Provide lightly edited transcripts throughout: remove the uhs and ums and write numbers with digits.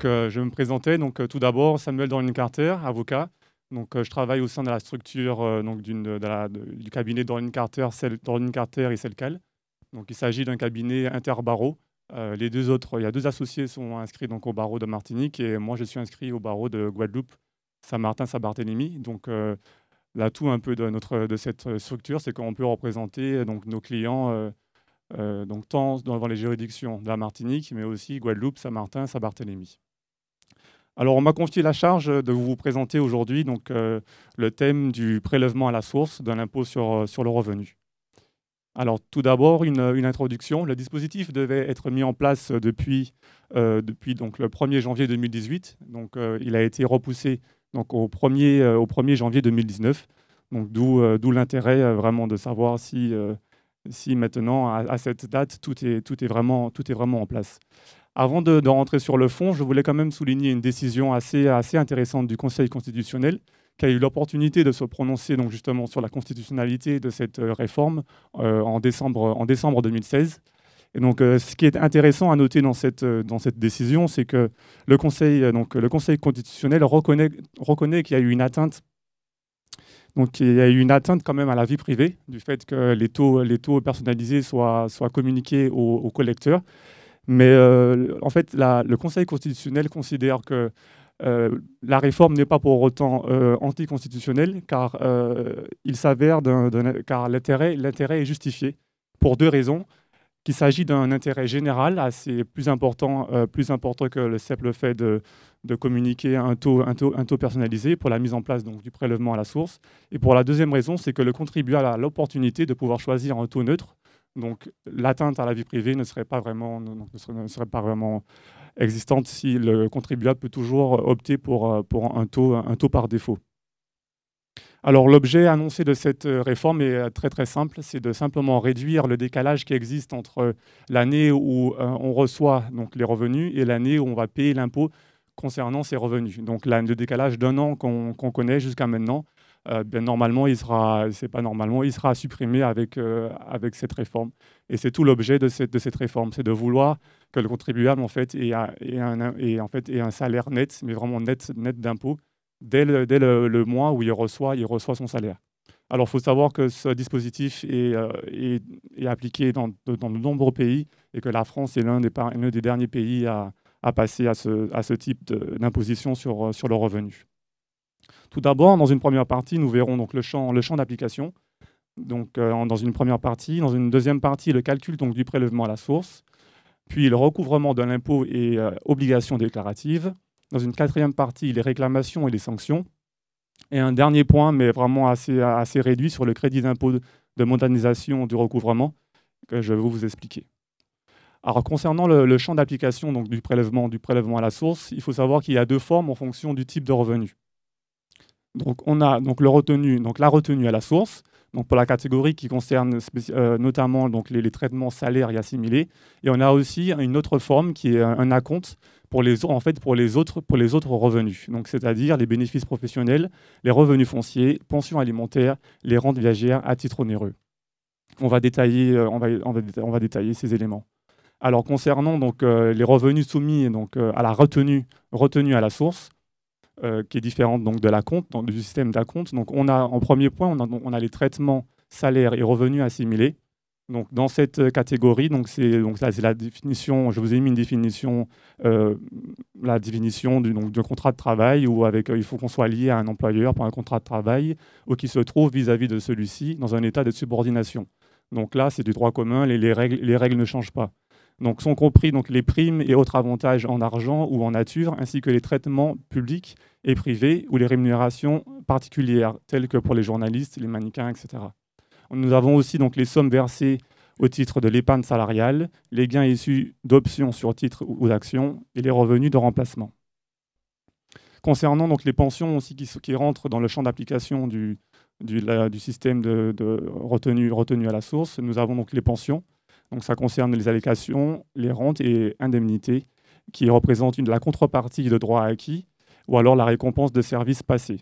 Je vais me présenter. Tout d'abord, Samuel Dorling-Carter, avocat. Je travaille au sein de la structure du cabinet Dorling-Carter, Dorling-Carter et Selcal. Il s'agit d'un cabinet interbarreau. Il y a deux associés sont inscrits au barreau de Martinique et moi, je suis inscrit au barreau de Guadeloupe, Saint-Martin, Saint-Barthélemy. L'atout un peu de cette structure, c'est qu'on peut représenter nos clients tant devant les juridictions de la Martinique, mais aussi Guadeloupe, Saint-Martin, Saint-Barthélemy. Alors, on m'a confié la charge de vous présenter aujourd'hui le thème du prélèvement à la source de l'impôt sur le revenu. Alors, tout d'abord, une introduction. Le dispositif devait être mis en place depuis le 1er janvier 2018. Il a été repoussé au 1er janvier 2019. D'où l'intérêt vraiment de savoir si maintenant, à cette date, tout est vraiment en place. Avant de rentrer sur le fond, je voulais quand même souligner une décision assez intéressante du Conseil constitutionnel qui a eu l'opportunité de se prononcer justement sur la constitutionnalité de cette réforme en décembre 2016. Et ce qui est intéressant à noter dans cette décision, c'est que le Conseil constitutionnel reconnaît qu'il y a eu une atteinte. Il y a eu une atteinte quand même à la vie privée du fait que les taux personnalisés soient communiqués aux collecteurs. Mais en fait, le Conseil constitutionnel considère que la réforme n'est pas pour autant anticonstitutionnelle, car il s'avère car l'intérêt est justifié pour deux raisons. Qu'il s'agit d'un intérêt général assez plus important que le simple fait de communiquer un taux personnalisé pour la mise en place du prélèvement à la source. Et pour la deuxième raison, c'est que le contribuable a l'opportunité de pouvoir choisir un taux neutre. L'atteinte à la vie privée ne serait pas vraiment existante si le contribuable peut toujours opter pour un taux par défaut. Alors l'objet annoncé de cette réforme est très très simple, c'est de simplement réduire le décalage qui existe entre l'année où on reçoit les revenus et l'année où on va payer l'impôt concernant ces revenus. Le décalage d'un an qu'on connaît jusqu'à maintenant, normalement, il sera supprimé avec cette réforme. Et c'est tout l'objet de cette réforme, c'est de vouloir que le contribuable ait un salaire net, mais vraiment net d'impôt, dès le mois où il reçoit son salaire. Alors, il faut savoir que ce dispositif est appliqué dans de nombreux pays et que la France est l'un des derniers pays à passer à ce type d'imposition sur le revenu. Tout d'abord, dans une première partie, nous verrons le champ d'application. Dans une première partie. Dans une deuxième partie, le calcul du prélèvement à la source, puis le recouvrement de l'impôt et obligations déclaratives. Dans une quatrième partie, les réclamations et les sanctions. Et un dernier point, mais vraiment assez réduit, sur le crédit d'impôt de modernisation du recouvrement, que je vais vous expliquer. Alors, concernant le champ d'application du prélèvement à la source, il faut savoir qu'il y a deux formes en fonction du type de revenu. On a la retenue à la source, pour la catégorie qui concerne notamment les traitements salaires et assimilés. Et on a aussi une autre forme qui est un acompte pour les autres revenus, c'est-à-dire les bénéfices professionnels, les revenus fonciers, pensions alimentaires, les rentes viagères à titre onéreux. On va détailler ces éléments. Alors concernant les revenus soumis à la retenue à la source, qui est différente de l'acompte, du système d'acompte. En premier point, on a les traitements salaires et revenus assimilés. Dans cette catégorie, c'est la définition. Je vous ai mis une définition, la définition du contrat de travail où il faut qu'on soit lié à un employeur pour un contrat de travail ou qui se trouve vis-à-vis de celui-ci dans un état de subordination. Là, c'est du droit commun, les règles ne changent pas. Sont compris les primes et autres avantages en argent ou en nature, ainsi que les traitements publics et privés ou les rémunérations particulières, telles que pour les journalistes, les mannequins, etc. Nous avons aussi les sommes versées au titre de l'épargne salariale, les gains issus d'options sur titres ou d'actions et les revenus de remplacement. Concernant les pensions aussi qui rentrent dans le champ d'application du système de retenue à la source, nous avons les pensions. Ça concerne les allocations, les rentes et indemnités qui représentent la contrepartie de droits acquis ou alors la récompense de services passés.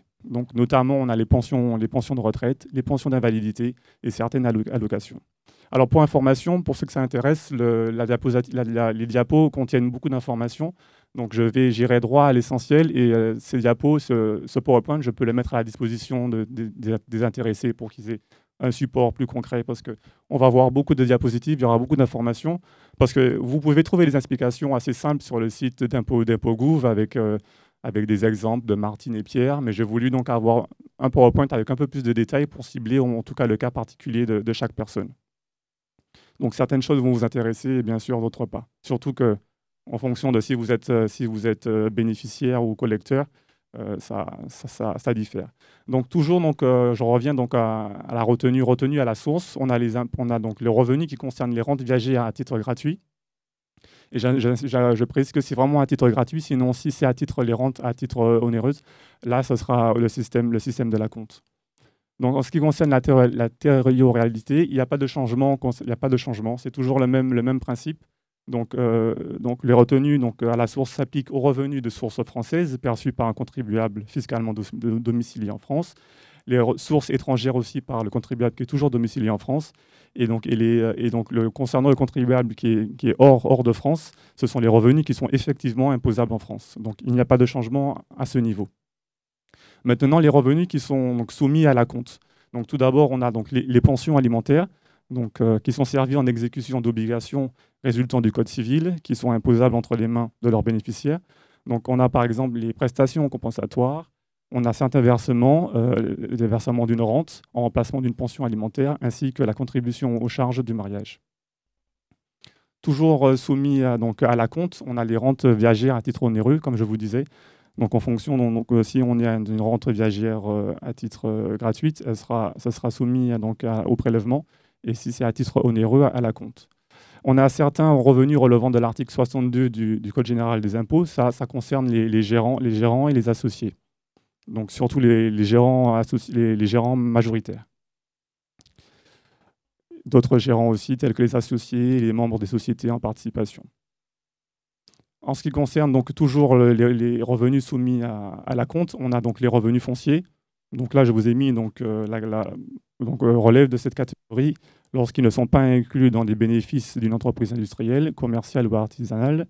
Notamment, on a les pensions de retraite, les pensions d'invalidité et certaines allocations. Alors pour information, pour ceux que ça intéresse, les diapos contiennent beaucoup d'informations. Donc j'irai droit à l'essentiel et ces diapos, ce PowerPoint, je peux les mettre à la disposition des intéressés pour qu'ils aient un support plus concret parce qu'on va voir beaucoup de diapositives, il y aura beaucoup d'informations parce que vous pouvez trouver des explications assez simples sur le site d'ImpôGouv avec des exemples de Martine et Pierre, mais j'ai voulu donc avoir un PowerPoint avec un peu plus de détails pour cibler en tout cas le cas particulier de chaque personne. Donc certaines choses vont vous intéresser et bien sûr d'autres pas. Surtout que en fonction de si vous êtes bénéficiaire ou collecteur, ça diffère. Donc toujours, je reviens donc à la retenue à la source. On a donc les revenus qui concernent les rentes viagères à titre gratuit. Et je précise que c'est vraiment à titre gratuit, sinon si c'est les rentes à titre onéreuse, là ce sera le système de l'acompte. Donc en ce qui concerne la territorialité, il n'y a pas de changement, c'est toujours le même principe. Donc les retenues à la source s'appliquent aux revenus de source française perçus par un contribuable fiscalement domicilié en France, les sources étrangères aussi par le contribuable qui est toujours domicilié en France, concernant le contribuable qui est hors de France, ce sont les revenus qui sont effectivement imposables en France. Donc il n'y a pas de changement à ce niveau. Maintenant, les revenus qui sont donc soumis à l'acompte. Donc tout d'abord, on a donc les pensions alimentaires, qui sont servies en exécution d'obligations résultant du Code civil, qui sont imposables entre les mains de leurs bénéficiaires. Donc on a par exemple les prestations compensatoires, on a certains versements, des versements d'une rente en remplacement d'une pension alimentaire, ainsi que la contribution aux charges du mariage. Toujours soumis à l'acompte, on a les rentes viagères à titre onéreux, comme je vous disais. Donc en fonction, si on a une rente viagère à titre gratuite, ça sera soumis au prélèvement, et si c'est à titre onéreux, à l'acompte. On a certains revenus relevant de l'article 62 du Code général des impôts, ça concerne les gérants et les associés. Donc surtout les gérants majoritaires. D'autres gérants aussi, tels que les associés et les membres des sociétés en participation. En ce qui concerne donc toujours les revenus soumis à l'acompte, on a donc les revenus fonciers. Donc là, je vous ai mis relève de cette catégorie lorsqu'ils ne sont pas inclus dans les bénéfices d'une entreprise industrielle, commerciale ou artisanale,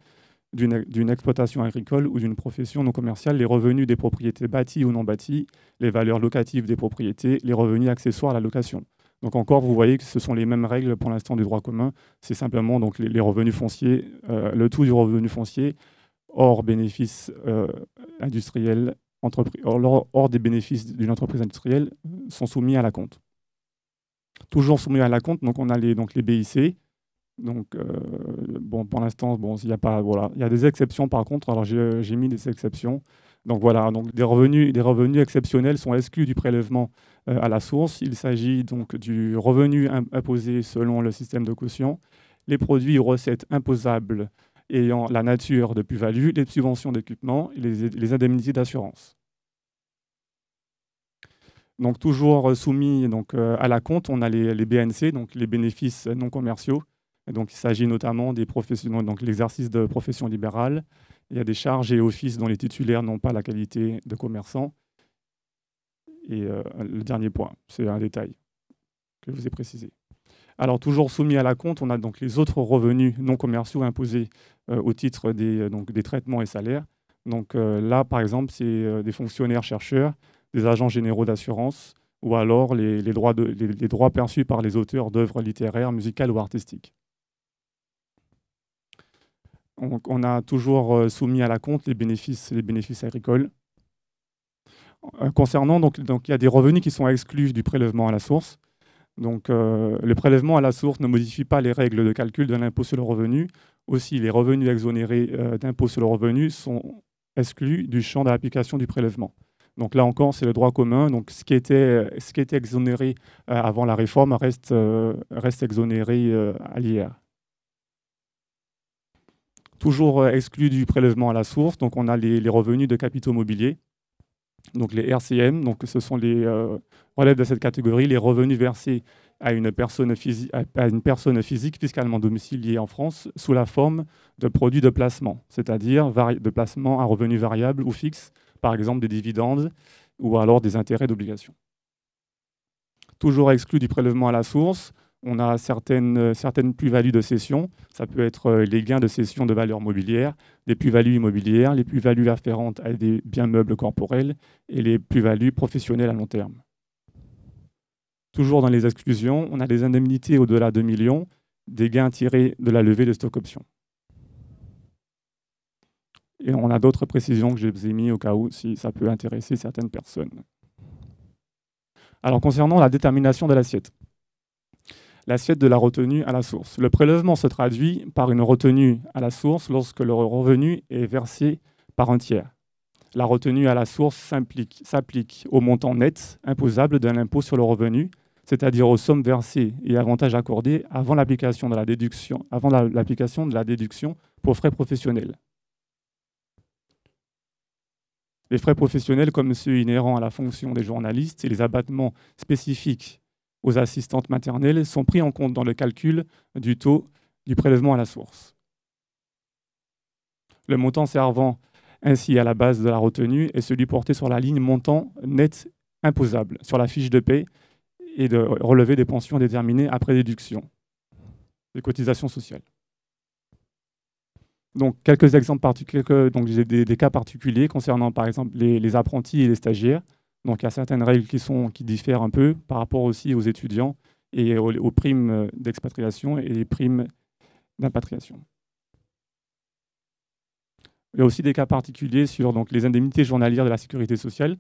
d'une exploitation agricole ou d'une profession non commerciale, les revenus des propriétés bâties ou non bâties, les valeurs locatives des propriétés, les revenus accessoires à la location. Donc encore, vous voyez que ce sont les mêmes règles pour l'instant du droit commun. C'est simplement donc, les revenus fonciers, le tout du revenu foncier, hors bénéfices industriels, hors des bénéfices d'une entreprise industrielle, sont soumis à l'acompte. Toujours soumis à l'acompte, donc on a les BIC. Donc, pour l'instant, il y a des exceptions par contre. Alors j'ai mis des exceptions. Donc voilà, des revenus exceptionnels sont exclus du prélèvement à la source. Il s'agit donc du revenu imposé selon le système de quotient, les produits ou recettes imposables ayant la nature de plus-value, les subventions d'équipement et les indemnités d'assurance. Donc toujours soumis à l'acompte, on a les BNC, donc les bénéfices non commerciaux. Et donc il s'agit notamment des professions, donc l'exercice de profession libérale. Il y a des charges et offices dont les titulaires n'ont pas la qualité de commerçant. Et le dernier point, c'est un détail que je vous ai précisé. Alors toujours soumis à l'acompte, on a donc les autres revenus non commerciaux imposés au titre des traitements et salaires. Donc là, par exemple, c'est des fonctionnaires chercheurs, des agents généraux d'assurance, ou alors les droits perçus par les auteurs d'œuvres littéraires, musicales ou artistiques. On a toujours soumis à l'acompte les bénéfices agricoles. Concernant, il y a des revenus qui sont exclus du prélèvement à la source. Donc, le prélèvement à la source ne modifie pas les règles de calcul de l'impôt sur le revenu. Aussi, les revenus exonérés d'impôt sur le revenu sont exclus du champ d'application du prélèvement. Donc là encore, c'est le droit commun. Donc, ce qui était exonéré avant la réforme reste exonéré à l'IR. Toujours exclus du prélèvement à la source, donc on a les revenus de capitaux mobiliers, donc les RCM, donc ce sont relèvent de cette catégorie, les revenus versés à une personne physique fiscalement domiciliée en France sous la forme de produits de placement, c'est-à-dire de placement à revenus variables ou fixes, par exemple des dividendes ou alors des intérêts d'obligation. Toujours exclus du prélèvement à la source On a certaines plus-values de cession. Ça peut être les gains de cession de valeur mobilière, les plus-values immobilières, les plus-values afférentes à des biens meubles corporels et les plus-values professionnelles à long terme. Toujours dans les exclusions, on a des indemnités au-delà de 2 millions, des gains tirés de la levée de stock options. Et on a d'autres précisions que je vous ai mis au cas où, si ça peut intéresser certaines personnes. Alors, concernant la détermination de l'assiette. L'assiette de la retenue à la source. Le prélèvement se traduit par une retenue à la source lorsque le revenu est versé par un tiers. La retenue à la source s'applique au montant net imposable de l'impôt sur le revenu, c'est-à-dire aux sommes versées et avantages accordés avant l'application de la déduction pour frais professionnels. Les frais professionnels, comme ceux inhérents à la fonction des journalistes et les abattements spécifiques aux assistantes maternelles, sont pris en compte dans le calcul du taux du prélèvement à la source. Le montant servant ainsi à la base de la retenue est celui porté sur la ligne montant net imposable sur la fiche de paie et de relever des pensions déterminées après déduction des cotisations sociales. Donc, quelques exemples particuliers, donc j'ai des cas particuliers concernant, par exemple, les apprentis et les stagiaires. Donc, il y a certaines règles qui diffèrent un peu par rapport aussi aux étudiants et aux primes d'expatriation et les primes d'impatriation. Il y a aussi des cas particuliers sur donc, les indemnités journalières de la sécurité sociale.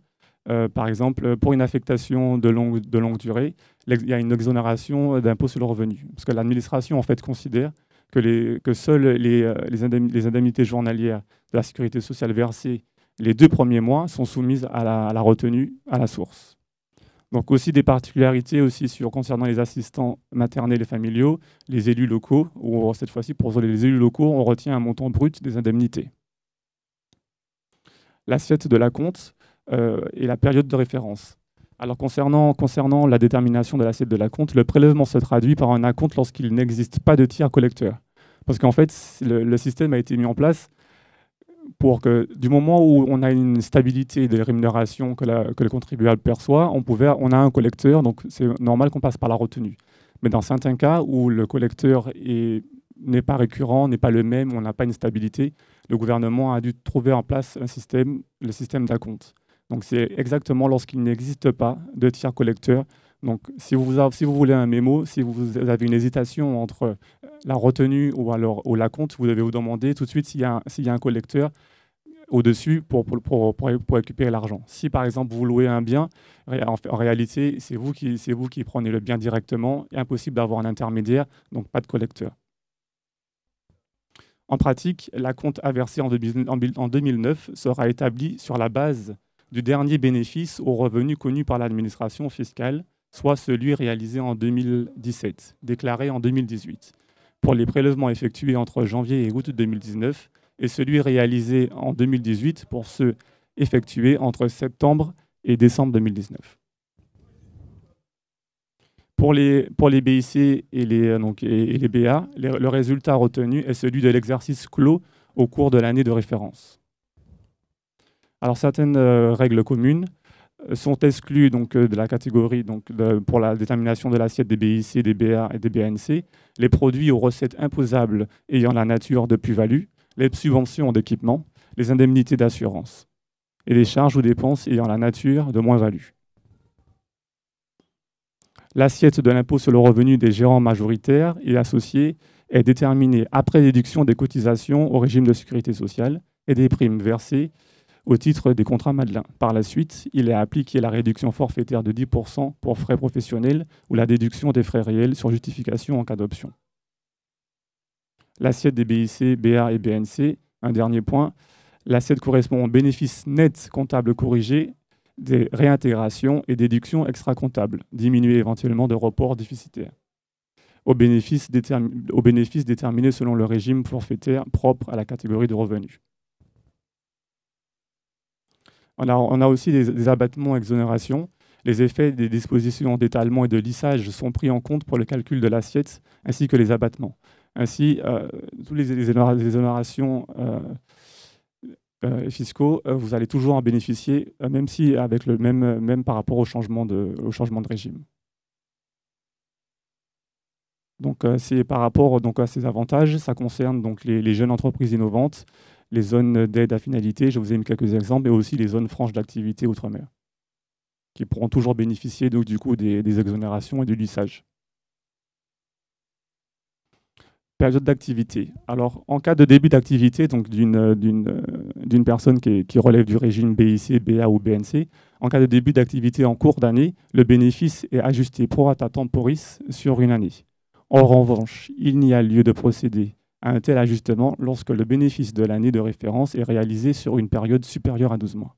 Par exemple, pour une affectation de longue durée, il y a une exonération d'impôt sur le revenu. Parce que l'administration, en fait, considère que seules les indemnités journalières de la sécurité sociale versées les 2 premiers mois sont soumises à la retenue à la source. Donc aussi des particularités aussi concernant les assistants maternels et familiaux, les élus locaux, où cette fois-ci pour les élus locaux, on retient un montant brut des indemnités. L'assiette de l'acompte et la période de référence. Alors concernant la détermination de l'assiette de l'acompte, le prélèvement se traduit par un acompte lorsqu'il n'existe pas de tiers collecteur. Parce qu'en fait, le système a été mis en place pour que du moment où on a une stabilité des rémunérations que le contribuable perçoit, on a un collecteur, donc c'est normal qu'on passe par la retenue. Mais dans certains cas où le collecteur n'est pas récurrent, n'est pas le même, on n'a pas une stabilité, le gouvernement a dû trouver en place le système d'acompte. Donc c'est exactement lorsqu'il n'existe pas de tiers collecteur. Donc si vous voulez un mémo, si vous avez une hésitation entre la retenue ou l'acompte, vous devez vous demander tout de suite s'il y a un collecteur au-dessus pour récupérer l'argent. Si par exemple vous louez un bien, en réalité c'est vous qui prenez le bien directement, et impossible d'avoir un intermédiaire, donc pas de collecteur. En pratique, l'acompte à verser en 2009 sera établi sur la base du dernier bénéfice aux revenus connus par l'administration fiscale, soit celui réalisé en 2017, déclaré en 2018, pour les prélèvements effectués entre janvier et août 2019, et celui réalisé en 2018 pour ceux effectués entre septembre et décembre 2019. Pour les BIC et les BA, le résultat retenu est celui de l'exercice clos au cours de l'année de référence. Alors, certaines règles communes sont exclues de la catégorie pour la détermination de l'assiette des BIC, des BA et des BNC, les produits aux recettes imposables ayant la nature de plus-value, les subventions d'équipement, les indemnités d'assurance et les charges ou dépenses ayant la nature de moins-value. L'assiette de l'impôt sur le revenu des gérants majoritaires et associés est déterminée après déduction des cotisations au régime de sécurité sociale et des primes versées au titre des contrats Madelin. Par la suite, il est appliqué la réduction forfaitaire de 10% pour frais professionnels ou la déduction des frais réels sur justification en cas d'option. L'assiette des BIC, BA et BNC, un dernier point, l'assiette correspond au bénéfice net comptable corrigé des réintégrations et déductions extra-comptables, diminuées éventuellement de reports déficitaires, au bénéfice déterminé selon le régime forfaitaire propre à la catégorie de revenus. On a aussi des abattements exonérations. Les effets des dispositions d'étalement et de lissage sont pris en compte pour le calcul de l'assiette, ainsi que les abattements. Ainsi, toutes les exonérations fiscaux, vous allez toujours en bénéficier, même si avec même par rapport au changement de régime. Donc, c'est par rapport donc, à ces avantages, ça concerne donc, les jeunes entreprises innovantes, les zones d'aide à finalité, je vous ai mis quelques exemples, et aussi les zones franches d'activité outre-mer, qui pourront toujours bénéficier donc, du coup des exonérations et du lissage. Période d'activité. Alors, en cas de début d'activité donc d'une personne qui relève du régime BIC, BA ou BNC, en cas de début d'activité en cours d'année, le bénéfice est ajusté pro rata temporis sur une année. En revanche, il n'y a lieu de procéder à un tel ajustement lorsque le bénéfice de l'année de référence est réalisé sur une période supérieure à 12 mois.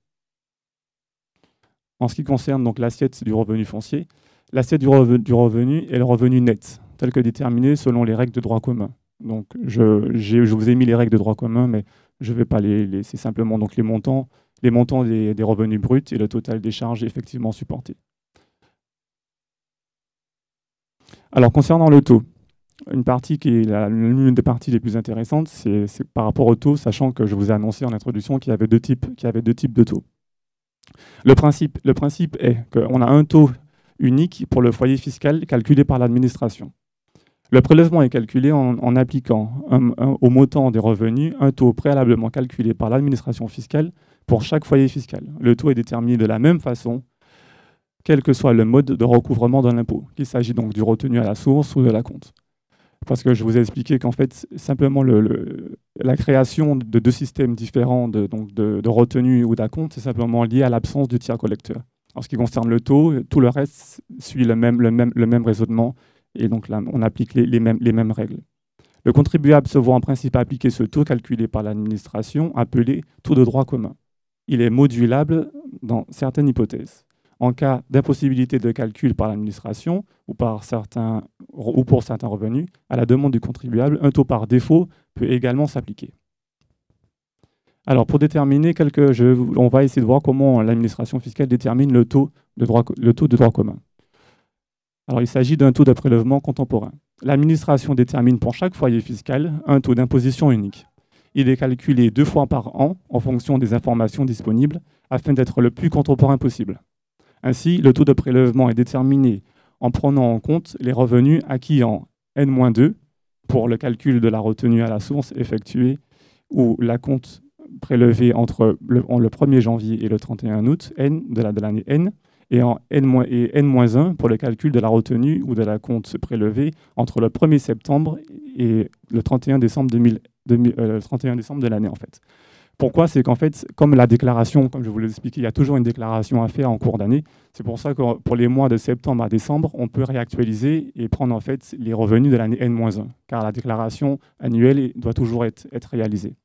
En ce qui concerne donc l'assiette du revenu foncier, l'assiette du revenu est le revenu net, tel que déterminé selon les règles de droit commun. Donc, je vous ai mis les règles de droit commun, mais je ne vais pas c'est simplement donc les montants des revenus bruts et le total des charges effectivement supportées. Alors, concernant le taux, une des parties les plus intéressantes, c'est par rapport au taux, sachant que je vous ai annoncé en introduction qu'il y avait deux types de taux. Le principe est qu'on a un taux unique pour le foyer fiscal calculé par l'administration. Le prélèvement est calculé en appliquant au montant des revenus un taux préalablement calculé par l'administration fiscale pour chaque foyer fiscal. Le taux est déterminé de la même façon, quel que soit le mode de recouvrement de l'impôt, qu'il s'agit donc du retenu à la source ou de l'acompte. Parce que je vous ai expliqué qu'en fait, simplement la création de deux systèmes différents de retenue ou d'acompte, c'est simplement lié à l'absence du tiers collecteur. En ce qui concerne le taux, tout le reste suit le même raisonnement, et donc là, on applique les mêmes règles. Le contribuable se voit en principe appliquer ce taux calculé par l'administration, appelé taux de droit commun. Il est modulable dans certaines hypothèses. En cas d'impossibilité de calcul par l'administration ou pour certains revenus, à la demande du contribuable, un taux par défaut peut également s'appliquer. Alors, pour déterminer on va essayer de voir comment l'administration fiscale détermine le taux de droit commun. Alors, il s'agit d'un taux de prélèvement contemporain. L'administration détermine pour chaque foyer fiscal un taux d'imposition unique. Il est calculé 2 fois par an en fonction des informations disponibles afin d'être le plus contemporain possible. Ainsi, le taux de prélèvement est déterminé en prenant en compte les revenus acquis en N-2 pour le calcul de la retenue à la source effectuée ou l'acompte prélevé entre le 1er janvier et le 31 août N de l'année N, et en N-1 pour le calcul de la retenue ou de l'acompte prélevé entre le 1er septembre et le 31 décembre, de l'année en fait. Pourquoi? C'est qu'en fait, comme la déclaration, comme je vous l'ai expliqué, il y a toujours une déclaration à faire en cours d'année. C'est pour ça que pour les mois de septembre à décembre, on peut réactualiser et prendre en fait les revenus de l'année N-1, car la déclaration annuelle doit toujours être réalisée.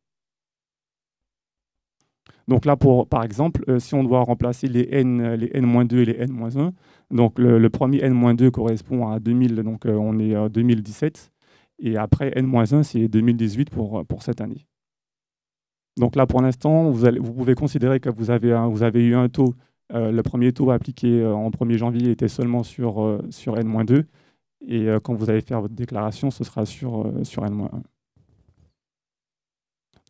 Donc là, par exemple, si on doit remplacer les N-2 et les N-1, donc le premier N-2 correspond à 2000, donc on est en 2017, et après N-1, c'est 2018 pour cette année. Donc là, pour l'instant, vous pouvez considérer que vous avez eu un taux, le premier taux appliqué en 1er janvier était seulement sur N-2, et quand vous allez faire votre déclaration, ce sera sur N-1.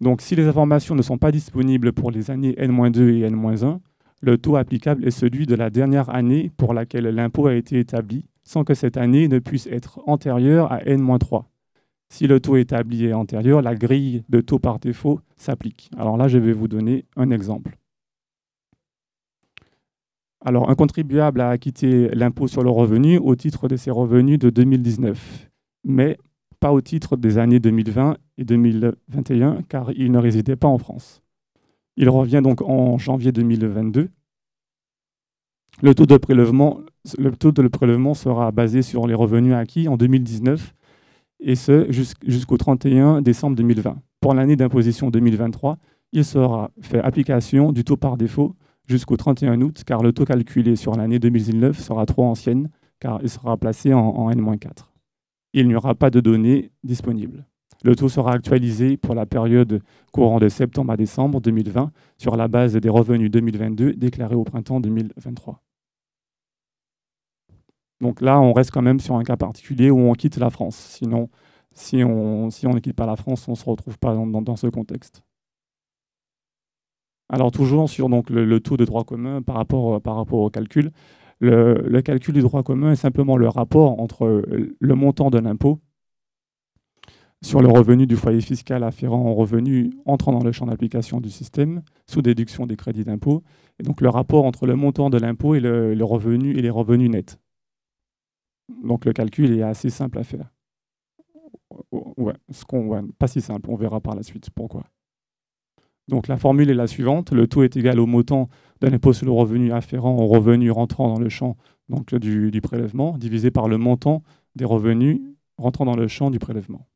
Donc, si les informations ne sont pas disponibles pour les années N-2 et N-1, le taux applicable est celui de la dernière année pour laquelle l'impôt a été établi, sans que cette année ne puisse être antérieure à N-3. Si le taux établi est antérieur, la grille de taux par défaut s'applique. Alors là, je vais vous donner un exemple. Alors, un contribuable a acquitté l'impôt sur le revenu au titre de ses revenus de 2019, mais pas au titre des années 2020 et 2021, car il ne résidait pas en France. Il revient donc en janvier 2022. Le taux de prélèvement sera basé sur les revenus acquis en 2019, et ce jusqu'au 31 décembre 2020. Pour l'année d'imposition 2023, il sera fait application du taux par défaut jusqu'au 31 août, car le taux calculé sur l'année 2019 sera trop ancienne, car il sera placé en N-4. Il n'y aura pas de données disponibles. Le taux sera actualisé pour la période courant de septembre à décembre 2020 sur la base des revenus 2022 déclarés au printemps 2023. Donc là, on reste quand même sur un cas particulier où on quitte la France. Sinon, si on ne quitte pas la France, on ne se retrouve pas dans ce contexte. Alors toujours sur donc, le taux de droit commun par rapport au calcul. Le calcul du droit commun est simplement le rapport entre le montant de l'impôt sur le revenu du foyer fiscal afférent aux revenus entrant dans le champ d'application du système, sous déduction des crédits d'impôt, et donc le rapport entre le montant de l'impôt et le revenu et les revenus nets. Donc le calcul est assez simple à faire. Ouais, pas si simple, on verra par la suite pourquoi. Donc la formule est la suivante, le taux est égal au montant de l'impôt sur le revenu afférent aux revenus rentrant dans le champ donc, du prélèvement, divisé par le montant des revenus rentrant dans le champ du prélèvement.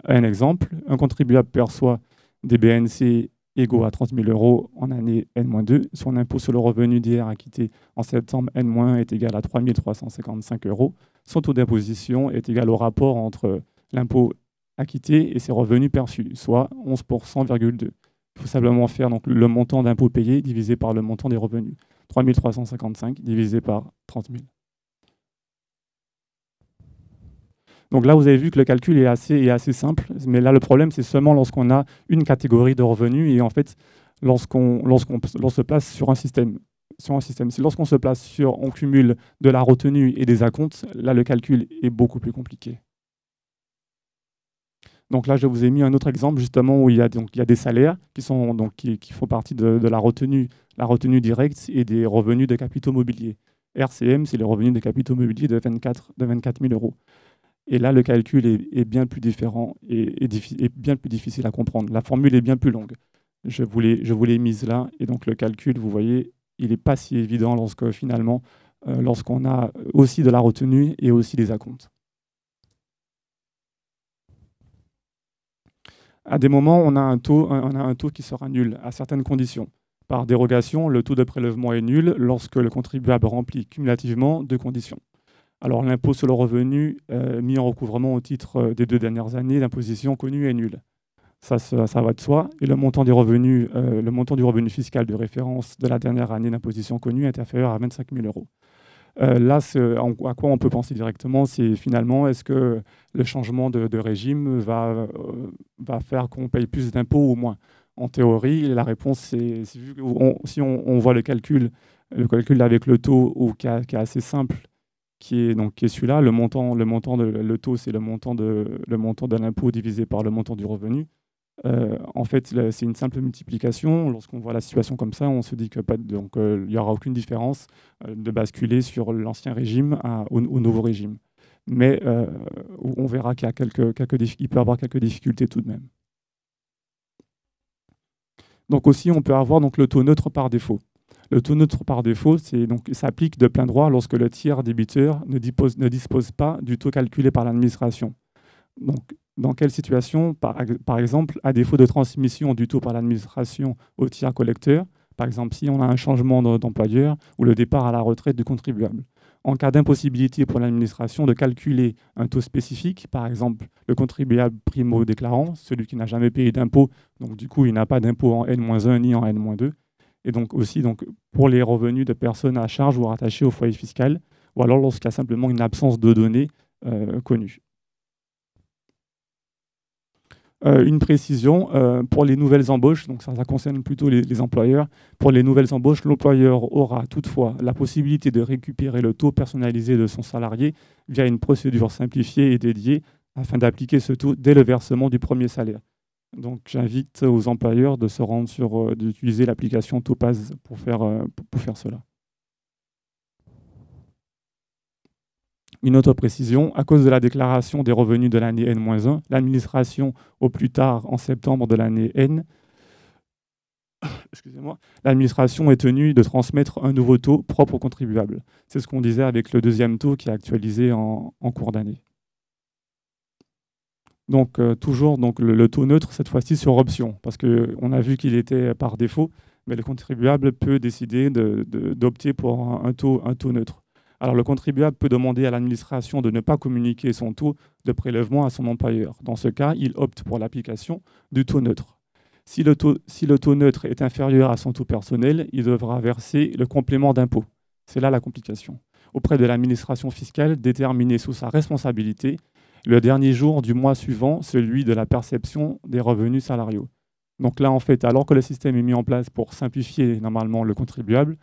Un exemple, un contribuable perçoit des BNC égaux à 30 000 € en année N-2. Son impôt sur le revenu d'hier acquitté en septembre N-1 est égal à 3 355 €. Son taux d'imposition est égal au rapport entre l'impôt acquitté et ses revenus perçus, soit 11,2 %. Il faut simplement faire donc, le montant d'impôt payé divisé par le montant des revenus. 3 355 divisé par 30 000. Donc là, vous avez vu que le calcul est assez simple, mais là, le problème, c'est seulement lorsqu'on a une catégorie de revenus et en fait, lorsqu'on se place sur un système. Lorsqu'on se place sur, on cumule de la retenue et des acomptes, là, le calcul est beaucoup plus compliqué. Donc là, je vous ai mis un autre exemple, justement, où il y a des salaires qui font partie de la retenue directe et des revenus de capitaux mobiliers. RCM, c'est les revenus de capitaux mobiliers de 24 000 €. Et là, le calcul est bien plus différent et bien plus difficile à comprendre. La formule est bien plus longue. Je vous l'ai mise là. Et donc, le calcul, vous voyez, il n'est pas si évident lorsqu'on a aussi de la retenue et aussi des acomptes. À des moments, on a un taux qui sera nul à certaines conditions. Par dérogation, le taux de prélèvement est nul lorsque le contribuable remplit cumulativement deux conditions. Alors, l'impôt sur le revenu mis en recouvrement au titre des 2 dernières années d'imposition connue est nul. Ça va de soi. Et le montant du revenu fiscal de référence de la dernière année d'imposition connue est inférieur à 25 000 €. Là, à quoi on peut penser directement, c'est finalement, est-ce que le changement de régime va faire qu'on paye plus d'impôts ou moins? En théorie, la réponse, c'est si on voit le calcul avec le taux qui est assez simple, qui est celui-là, le taux, c'est le montant de l'impôt divisé par le montant du revenu. En fait, c'est une simple multiplication. Lorsqu'on voit la situation comme ça, on se dit qu'il n'y aura aucune différence de basculer sur l'ancien régime au nouveau régime. Mais on verra qu'il peut y avoir quelques difficultés tout de même. Donc aussi, on peut avoir le taux neutre par défaut. Le taux neutre par défaut, s'applique de plein droit lorsque le tiers débiteur ne dispose pas du taux calculé par l'administration. Donc, dans quelle situation, par exemple, à défaut de transmission du taux par l'administration au tiers collecteur, par exemple si on a un changement d'employeur ou le départ à la retraite du contribuable. En cas d'impossibilité pour l'administration de calculer un taux spécifique, par exemple le contribuable primo-déclarant, celui qui n'a jamais payé d'impôt, donc du coup il n'a pas d'impôt en N-1 ni en N-2, et donc aussi pour les revenus de personnes à charge ou rattachées au foyer fiscal, ou alors lorsqu'il y a simplement une absence de données connues. Une précision, pour les nouvelles embauches, donc ça concerne plutôt les employeurs. Pour les nouvelles embauches, l'employeur aura toutefois la possibilité de récupérer le taux personnalisé de son salarié via une procédure simplifiée et dédiée afin d'appliquer ce taux dès le versement du premier salaire. Donc j'invite aux employeurs de se rendre d'utiliser l'application Topaz pour faire cela. Une autre précision, à cause de la déclaration des revenus de l'année N-1, l'administration, au plus tard en septembre de l'année N, l'administration est tenue de transmettre un nouveau taux propre aux contribuables. C'est ce qu'on disait avec le deuxième taux qui est actualisé en cours d'année. Donc, toujours le taux neutre, cette fois-ci sur option, parce qu'on a vu qu'il était par défaut, mais le contribuable peut décider d'opter pour un taux neutre. Alors, le contribuable peut demander à l'administration de ne pas communiquer son taux de prélèvement à son employeur. Dans ce cas, il opte pour l'application du taux neutre. Si le taux neutre est inférieur à son taux personnel, il devra verser le complément d'impôt. C'est là la complication. Auprès de l'administration fiscale, déterminée sous sa responsabilité, le dernier jour du mois suivant, celui de la perception des revenus salariaux. Donc là, en fait, alors que le système est mis en place pour simplifier normalement le contribuable,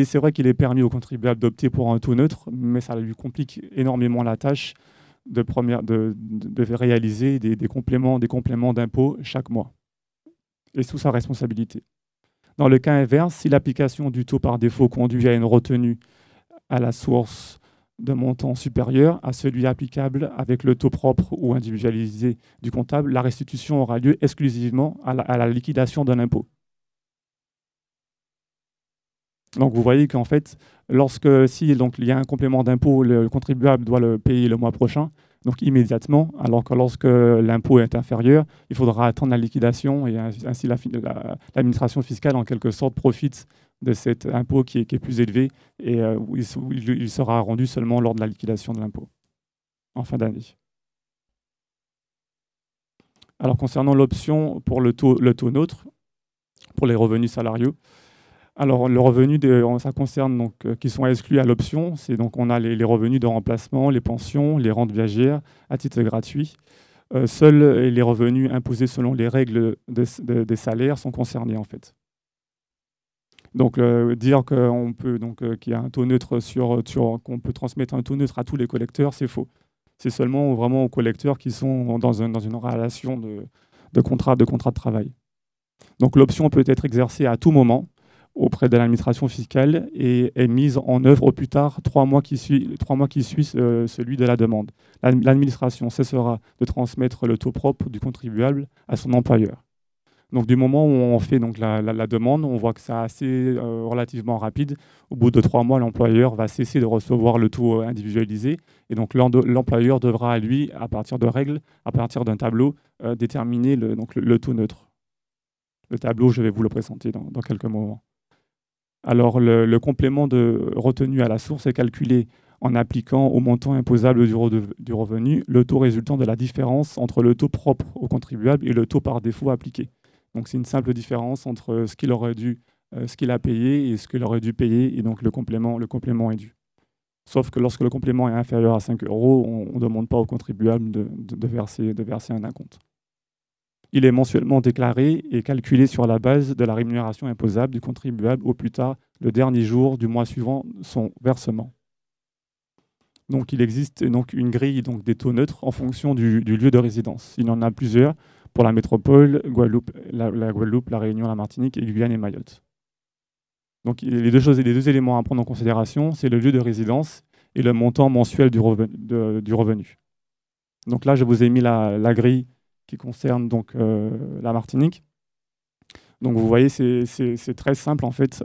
c'est vrai qu'il est permis au contribuable d'opter pour un taux neutre, mais ça lui complique énormément la tâche de réaliser des compléments d'impôt chaque mois, et sous sa responsabilité. Dans le cas inverse, si l'application du taux par défaut conduit à une retenue à la source de montant supérieur à celui applicable avec le taux propre ou individualisé du comptable, la restitution aura lieu exclusivement à la liquidation d'un impôt. Donc vous voyez qu'en fait, il y a un complément d'impôt, le contribuable doit le payer le mois prochain, donc immédiatement, alors que lorsque l'impôt est inférieur, il faudra attendre la liquidation et ainsi l'administration fiscale en quelque sorte profite de cet impôt qui est plus élevé et où il sera rendu seulement lors de la liquidation de l'impôt en fin d'année. Alors concernant l'option pour le taux neutre, pour les revenus salariaux, alors le revenu, ça concerne donc qui sont exclus à l'option, c'est donc on a les revenus de remplacement, les pensions, les rentes viagères à titre gratuit. Seuls les revenus imposés selon les règles des salaires sont concernés en fait. Donc dire qu'on peut qu'il y a un taux neutre qu'on peut transmettre un taux neutre à tous les collecteurs, c'est faux. C'est seulement vraiment aux collecteurs qui sont dans une relation de contrat de travail. Donc l'option peut être exercée à tout moment auprès de l'administration fiscale et est mise en œuvre au plus tard 3 mois qui suivent celui de la demande. L'administration cessera de transmettre le taux propre du contribuable à son employeur. Donc du moment où on fait donc, la demande, on voit que c'est assez relativement rapide. Au bout de 3 mois, l'employeur va cesser de recevoir le taux individualisé et donc l'employeur devra, lui, à partir de règles, à partir d'un tableau, déterminer le taux neutre. Le tableau, je vais vous le présenter dans quelques moments. Alors, le complément de retenue à la source est calculé en appliquant au montant imposable du revenu le taux résultant de la différence entre le taux propre au contribuable et le taux par défaut appliqué. Donc, c'est une simple différence entre ce qu'il a payé et ce qu'il aurait dû payer, et donc le complément est dû. Sauf que lorsque le complément est inférieur à 5 €, on ne demande pas au contribuable de verser un acompte. Il est mensuellement déclaré et calculé sur la base de la rémunération imposable du contribuable au plus tard le dernier jour du mois suivant son versement. Donc il existe une grille des taux neutres en fonction du lieu de résidence. Il y en a plusieurs pour la métropole, la Guadeloupe, la Réunion, la Martinique, et Guyane et Mayotte. Donc les deux éléments à prendre en considération, c'est le lieu de résidence et le montant mensuel du revenu. Donc là, je vous ai mis la grille qui concerne donc la Martinique. Donc vous voyez, c'est très simple en fait.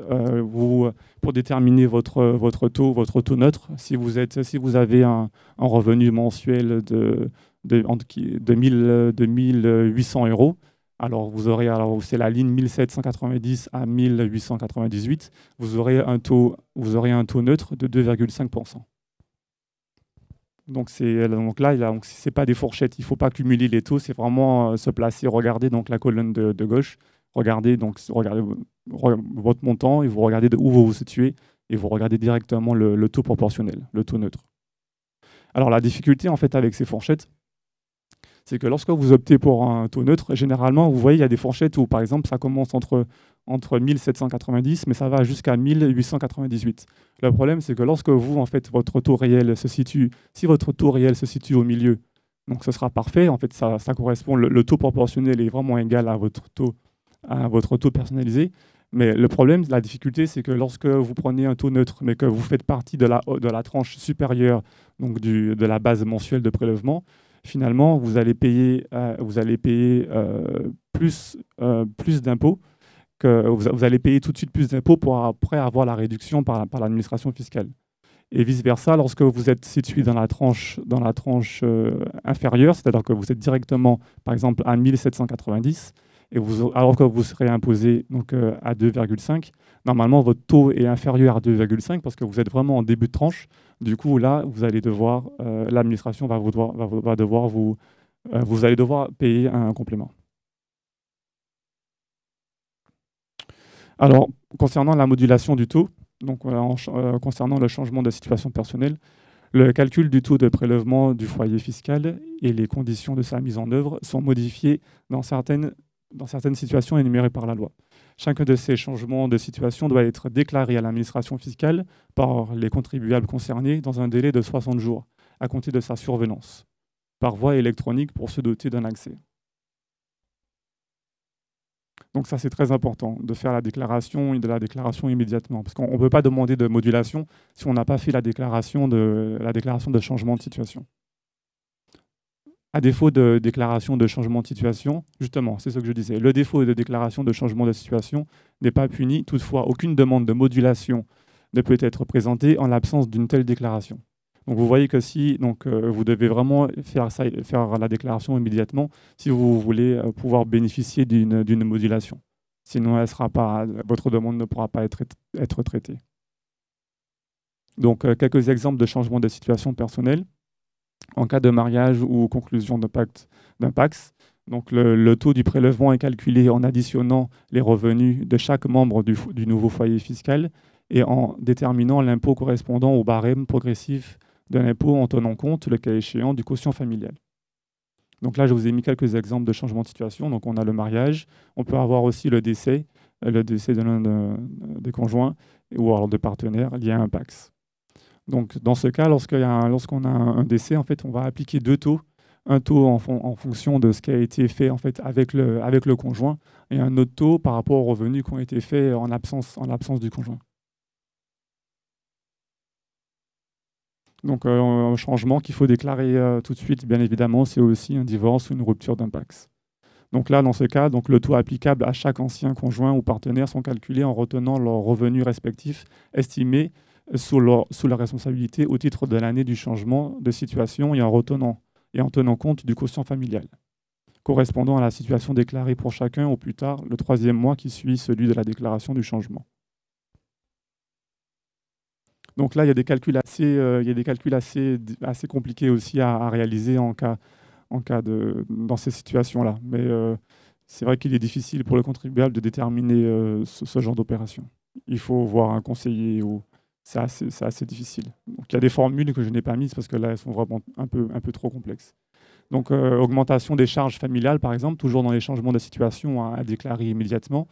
Pour déterminer votre taux neutre, si vous avez un revenu mensuel de 2800 €, alors c'est la ligne 1790 à 1898, vous aurez un taux neutre de 2,5%. Donc là, c'est pas des fourchettes, il ne faut pas cumuler les taux, c'est vraiment se placer, regardez donc la colonne de gauche, regardez votre montant et vous regardez où vous vous situez et vous regardez directement le taux proportionnel, le taux neutre. Alors la difficulté en fait avec ces fourchettes, c'est que lorsque vous optez pour un taux neutre, généralement, vous voyez, il y a des fourchettes où, par exemple, ça commence entre 1790, mais ça va jusqu'à 1898. Le problème, c'est que lorsque vous, en fait, si votre taux réel se situe au milieu, donc ce sera parfait, en fait, ça correspond, le taux proportionnel est vraiment égal à votre taux personnalisé. Mais le problème, la difficulté, c'est que lorsque vous prenez un taux neutre, mais que vous faites partie de la tranche supérieure, donc de la base mensuelle de prélèvement, finalement, vous allez payer plus d'impôts, vous allez payer tout de suite plus d'impôts pour après avoir la réduction par l'administration fiscale. Et vice-versa, lorsque vous êtes situé dans la tranche inférieure, c'est-à-dire que vous êtes directement, par exemple, à 1790, alors que vous serez imposé à 2,5, normalement, votre taux est inférieur à 2,5 parce que vous êtes vraiment en début de tranche. Du coup, là, vous allez devoir, l'administration vous allez devoir payer un complément. Alors, concernant la modulation du taux, concernant le changement de situation personnelle, le calcul du taux de prélèvement du foyer fiscal et les conditions de sa mise en œuvre sont modifiés dans certaines situations énumérées par la loi. Chacun de ces changements de situation doit être déclaré à l'administration fiscale par les contribuables concernés dans un délai de 60 jours à compter de sa survenance. par voie électronique pour se doter d'un accès. Donc ça, c'est très important de faire la déclaration et de la déclaration immédiatement, parce qu'on ne peut pas demander de modulation si on n'a pas fait la déclaration de changement de situation. À défaut de déclaration de changement de situation, justement, c'est ce que je disais, le défaut de déclaration de changement de situation n'est pas puni. Toutefois, aucune demande de modulation ne peut être présentée en l'absence d'une telle déclaration. Donc vous voyez que si vous devez vraiment faire la déclaration immédiatement si vous voulez pouvoir bénéficier d'une modulation. Sinon, votre demande ne pourra pas être traitée. Donc quelques exemples de changement de situation personnelle. En cas de mariage ou conclusion d'un PACS, donc le taux du prélèvement est calculé en additionnant les revenus de chaque membre du nouveau foyer fiscal et en déterminant l'impôt correspondant au barème progressif de l'impôt en tenant compte, le cas échéant, du quotient familial. Donc là, je vous ai mis quelques exemples de changement de situation. Donc on a le mariage, on peut avoir aussi le décès de l'un des conjoints ou alors de partenaires liés à un PACS. Donc, dans ce cas, lorsqu'on a un décès, en fait, on va appliquer deux taux. Un taux en fonction de ce qui a été fait en fait, avec le conjoint et un autre taux par rapport aux revenus qui ont été faits en l'absence du conjoint. Donc, un changement qu'il faut déclarer tout de suite, bien évidemment, c'est aussi un divorce ou une rupture d'un PACS. Donc là, dans ce cas, le taux applicable à chaque ancien conjoint ou partenaire sont calculés en retenant leurs revenus respectifs estimés sous la responsabilité au titre de l'année du changement de situation et en tenant compte du quotient familial, correspondant à la situation déclarée pour chacun au plus tard le 3e mois qui suit celui de la déclaration du changement. Donc là, il y a des calculs assez compliqués aussi à réaliser dans ces situations-là. Mais c'est vrai qu'il est difficile pour le contribuable de déterminer ce genre d'opération. Il faut voir un conseiller ou c'est assez difficile. Donc, il y a des formules que je n'ai pas mises parce que là, elles sont vraiment un peu trop complexes. Donc, augmentation des charges familiales, par exemple, toujours dans les changements de situation à déclarer immédiatement.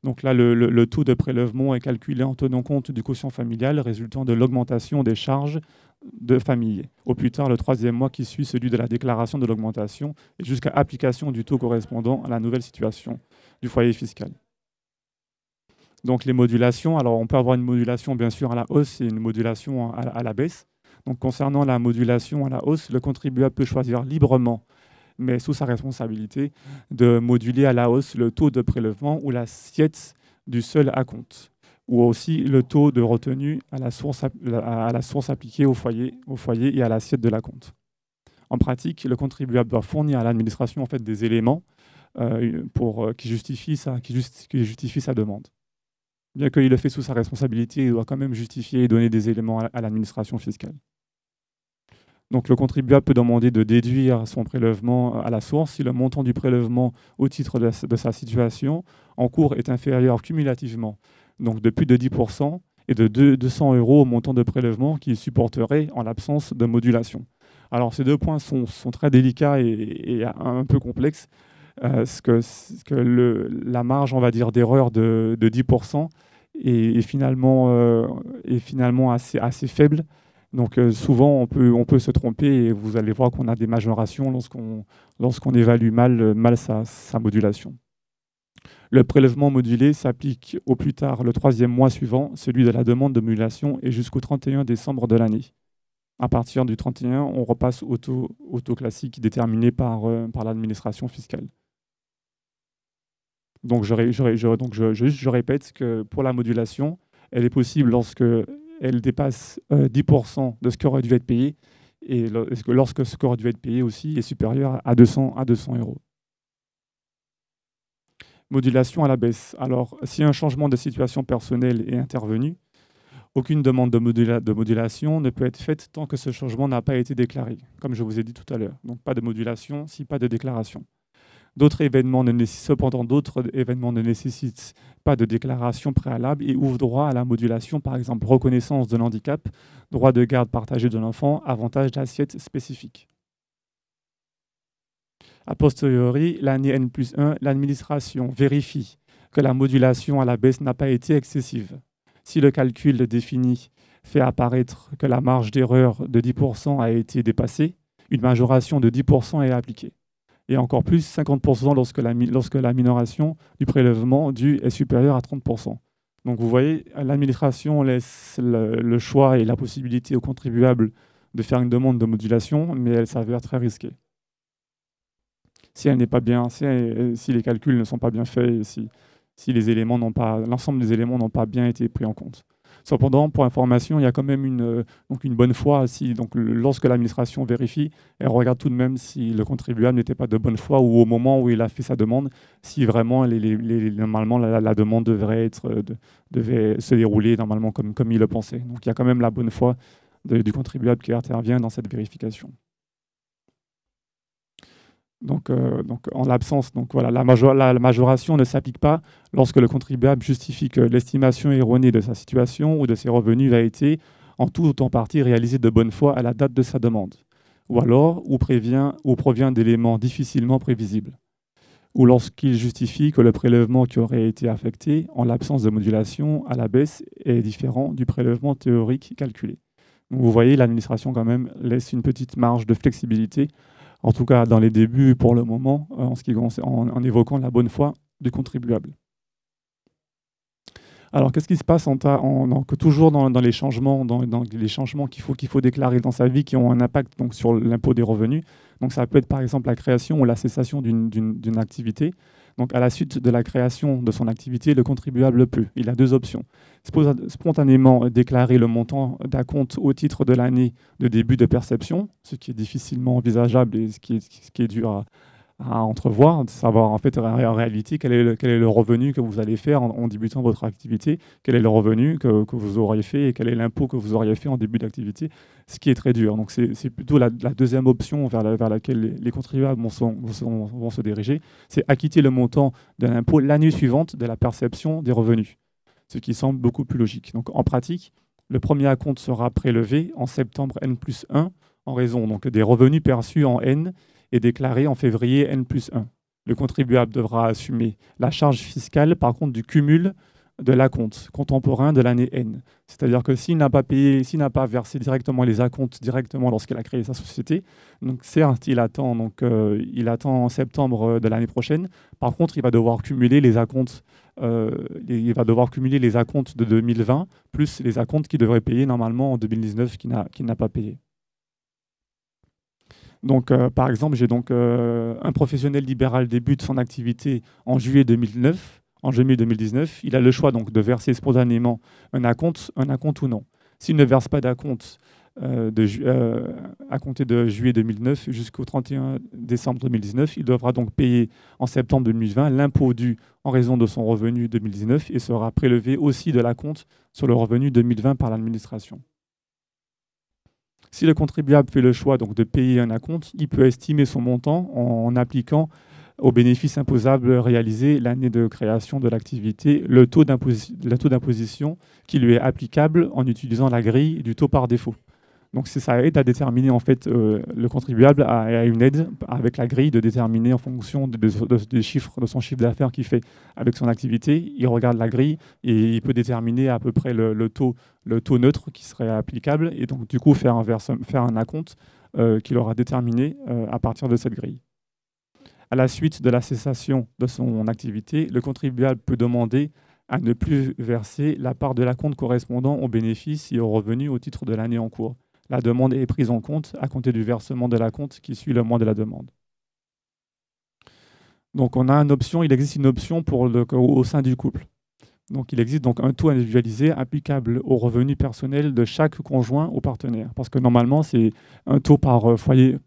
Donc là, le taux de prélèvement est calculé en tenant compte du quotient familial résultant de l'augmentation des charges de famille, au plus tard le 3e mois qui suit celui de la déclaration de l'augmentation et jusqu'à application du taux correspondant à la nouvelle situation du foyer fiscal. Donc les modulations, alors on peut avoir une modulation bien sûr à la hausse et une modulation à la baisse. Donc concernant la modulation à la hausse, le contribuable peut choisir librement, mais sous sa responsabilité, de moduler à la hausse le taux de prélèvement ou l'assiette du seul acompte, ou aussi le taux de retenue à la source appliquée au foyer et à l'assiette de l'acompte. En pratique, le contribuable doit fournir à l'administration en fait, des éléments qui justifient sa demande. Bien qu'il le fait sous sa responsabilité, il doit quand même justifier et donner des éléments à l'administration fiscale. Donc le contribuable peut demander de déduire son prélèvement à la source si le montant du prélèvement au titre de sa situation en cours est inférieur cumulativement, donc de plus de 10% et de 200 € au montant de prélèvement qu'il supporterait en l'absence de modulation. Alors ces deux points sont très délicats et un peu complexes. La marge, on va dire, d'erreur de 10% est finalement assez faible. Donc souvent, on peut se tromper et vous allez voir qu'on a des majorations lorsqu'on évalue mal sa modulation. Le prélèvement modulé s'applique au plus tard le 3e mois suivant, celui de la demande de modulation, et jusqu'au 31 décembre de l'année. À partir du 31, on repasse au taux classique déterminé par l'administration fiscale. Donc je répète que pour la modulation, elle est possible lorsque elle dépasse 10% de ce qui aurait dû être payé et lorsque ce qui aurait dû être payé aussi est supérieur à 200 €. Modulation à la baisse. Alors, si un changement de situation personnelle est intervenu, aucune demande de modulation ne peut être faite tant que ce changement n'a pas été déclaré, comme je vous ai dit tout à l'heure. Donc, pas de modulation si pas de déclaration. Cependant, d'autres événements ne nécessitent pas de déclaration préalable et ouvrent droit à la modulation, par exemple reconnaissance de l'handicap, droit de garde partagé de l'enfant, avantage d'assiette spécifique. A posteriori, l'année N+1, l'administration vérifie que la modulation à la baisse n'a pas été excessive. Si le calcul défini fait apparaître que la marge d'erreur de 10% a été dépassée, une majoration de 10% est appliquée. Et encore plus, 50% lorsque la minoration du prélèvement dû est supérieure à 30%. Donc vous voyez, l'administration laisse le choix et la possibilité aux contribuables de faire une demande de modulation, mais elle s'avère très risquée. Si elle n'est pas bien, si les calculs ne sont pas bien faits, et si l'ensemble des éléments n'ont pas bien été pris en compte. Cependant, pour information, il y a quand même une bonne foi. Lorsque l'administration vérifie, elle regarde tout de même si le contribuable n'était pas de bonne foi ou au moment où il a fait sa demande, si vraiment normalement la demande devait se dérouler normalement comme il le pensait. Donc il y a quand même la bonne foi du contribuable qui intervient dans cette vérification. Donc, en l'absence, la majoration ne s'applique pas lorsque le contribuable justifie que l'estimation erronée de sa situation ou de ses revenus a été en tout ou en partie réalisée de bonne foi à la date de sa demande, ou alors où provient d'éléments difficilement prévisibles, ou lorsqu'il justifie que le prélèvement qui aurait été affecté en l'absence de modulation à la baisse est différent du prélèvement théorique calculé. Donc, vous voyez, l'administration quand même laisse une petite marge de flexibilité, en tout cas dans les débuts pour le moment, en évoquant la bonne foi du contribuable. Alors, qu'est-ce qui se passe toujours dans les changements, qu'il faut déclarer dans sa vie qui ont un impact donc, sur l'impôt des revenus. Donc, ça peut être par exemple la création ou la cessation d'une activité. Donc, à la suite de la création de son activité, le contribuable peut. Il a deux options. Spontanément déclarer le montant d'acompte au titre de l'année de début de perception, ce qui est difficilement envisageable et ce qui est dur à entrevoir, de savoir en fait en réalité quel est le revenu que vous allez faire en débutant votre activité, quel est le revenu que vous auriez fait et quel est l'impôt que vous auriez fait en début d'activité, ce qui est très dur. Donc c'est plutôt la deuxième option vers laquelle les contribuables vont se diriger, c'est acquitter le montant de l'impôt l'année suivante de la perception des revenus, ce qui semble beaucoup plus logique. Donc en pratique, le premier acompte sera prélevé en septembre N+1 en raison donc, des revenus perçus en N et déclaré en février N+1. Le contribuable devra assumer la charge fiscale, par contre, du cumul de l'acompte contemporain de l'année N. C'est-à-dire que s'il n'a pas versé directement les acomptes directement lorsqu'il a créé sa société, donc certes, il attend en septembre de l'année prochaine. Par contre, il va devoir cumuler les acomptes. Il va devoir cumuler les acomptes de 2020 plus les acomptes qu'il devrait payer normalement en 2019 qu'il n'a pas payé. Donc, par exemple, j'ai donc un professionnel libéral débute son activité en juillet 2019. En juillet 2019, il a le choix donc de verser spontanément un acompte ou non. S'il ne verse pas d'acompte à compter de juillet 2009 jusqu'au 31 décembre 2019, il devra donc payer en septembre 2020 l'impôt dû en raison de son revenu 2019 et sera prélevé aussi de l'acompte sur le revenu 2020 par l'administration. Si le contribuable fait le choix donc, de payer un acompte, il peut estimer son montant en appliquant au bénéfice imposable réalisé l'année de création de l'activité le taux d'imposition qui lui est applicable en utilisant la grille du taux par défaut. Donc ça aide à déterminer en fait le contribuable a une aide avec la grille de déterminer en fonction de son chiffre d'affaires qu'il fait avec son activité. Il regarde la grille et il peut déterminer à peu près le taux neutre qui serait applicable et donc du coup faire un acompte qu'il aura déterminé à partir de cette grille. À la suite de la cessation de son activité, le contribuable peut demander à ne plus verser la part de l'acompte correspondant aux bénéfices et aux revenus au titre de l'année en cours. La demande est prise en compte à compter du versement de l'acompte qui suit le mois de la demande. Donc il existe une option au sein du couple. Donc il existe donc un taux individualisé applicable aux revenus personnels de chaque conjoint ou partenaire, parce que normalement c'est un taux par foyer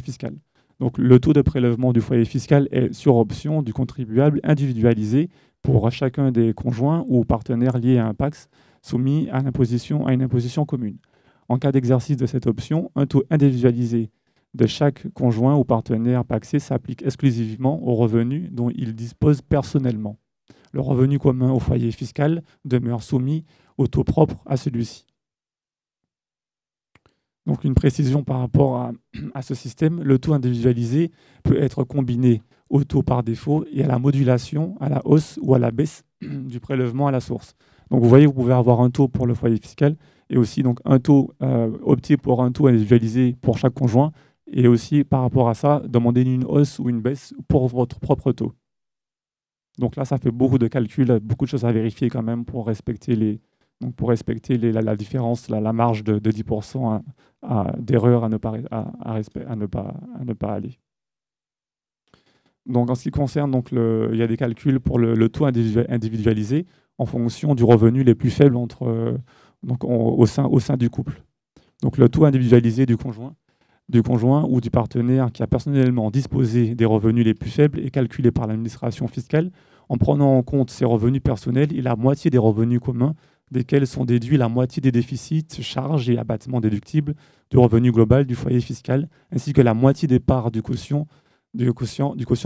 fiscal. Donc le taux de prélèvement du foyer fiscal est sur option du contribuable individualisé pour chacun des conjoints ou partenaires liés à un PACS soumis à une imposition commune. En cas d'exercice de cette option, un taux individualisé de chaque conjoint ou partenaire pacsé s'applique exclusivement aux revenus dont il dispose personnellement. Le revenu commun au foyer fiscal demeure soumis au taux propre à celui-ci. Donc une précision par rapport à ce système, le taux individualisé peut être combiné au taux par défaut et à la modulation, à la hausse ou à la baisse du prélèvement à la source. Donc vous voyez, vous pouvez avoir un taux pour le foyer fiscal et aussi donc opter pour un taux individualisé pour chaque conjoint et aussi par rapport à ça, demander une hausse ou une baisse pour votre propre taux. Donc là, ça fait beaucoup de calculs, beaucoup de choses à vérifier quand même pour respecter la différence, la marge de 10% d'erreur à ne pas aller. Donc en ce qui concerne, donc, il y a des calculs pour le taux individualisé en fonction du revenu les plus faibles au sein du couple. Donc le taux individualisé du conjoint ou du partenaire qui a personnellement disposé des revenus les plus faibles est calculé par l'administration fiscale en prenant en compte ses revenus personnels et la moitié des revenus communs, desquels sont déduits la moitié des déficits, charges et abattements déductibles du revenu global du foyer fiscal, ainsi que la moitié des parts du quotient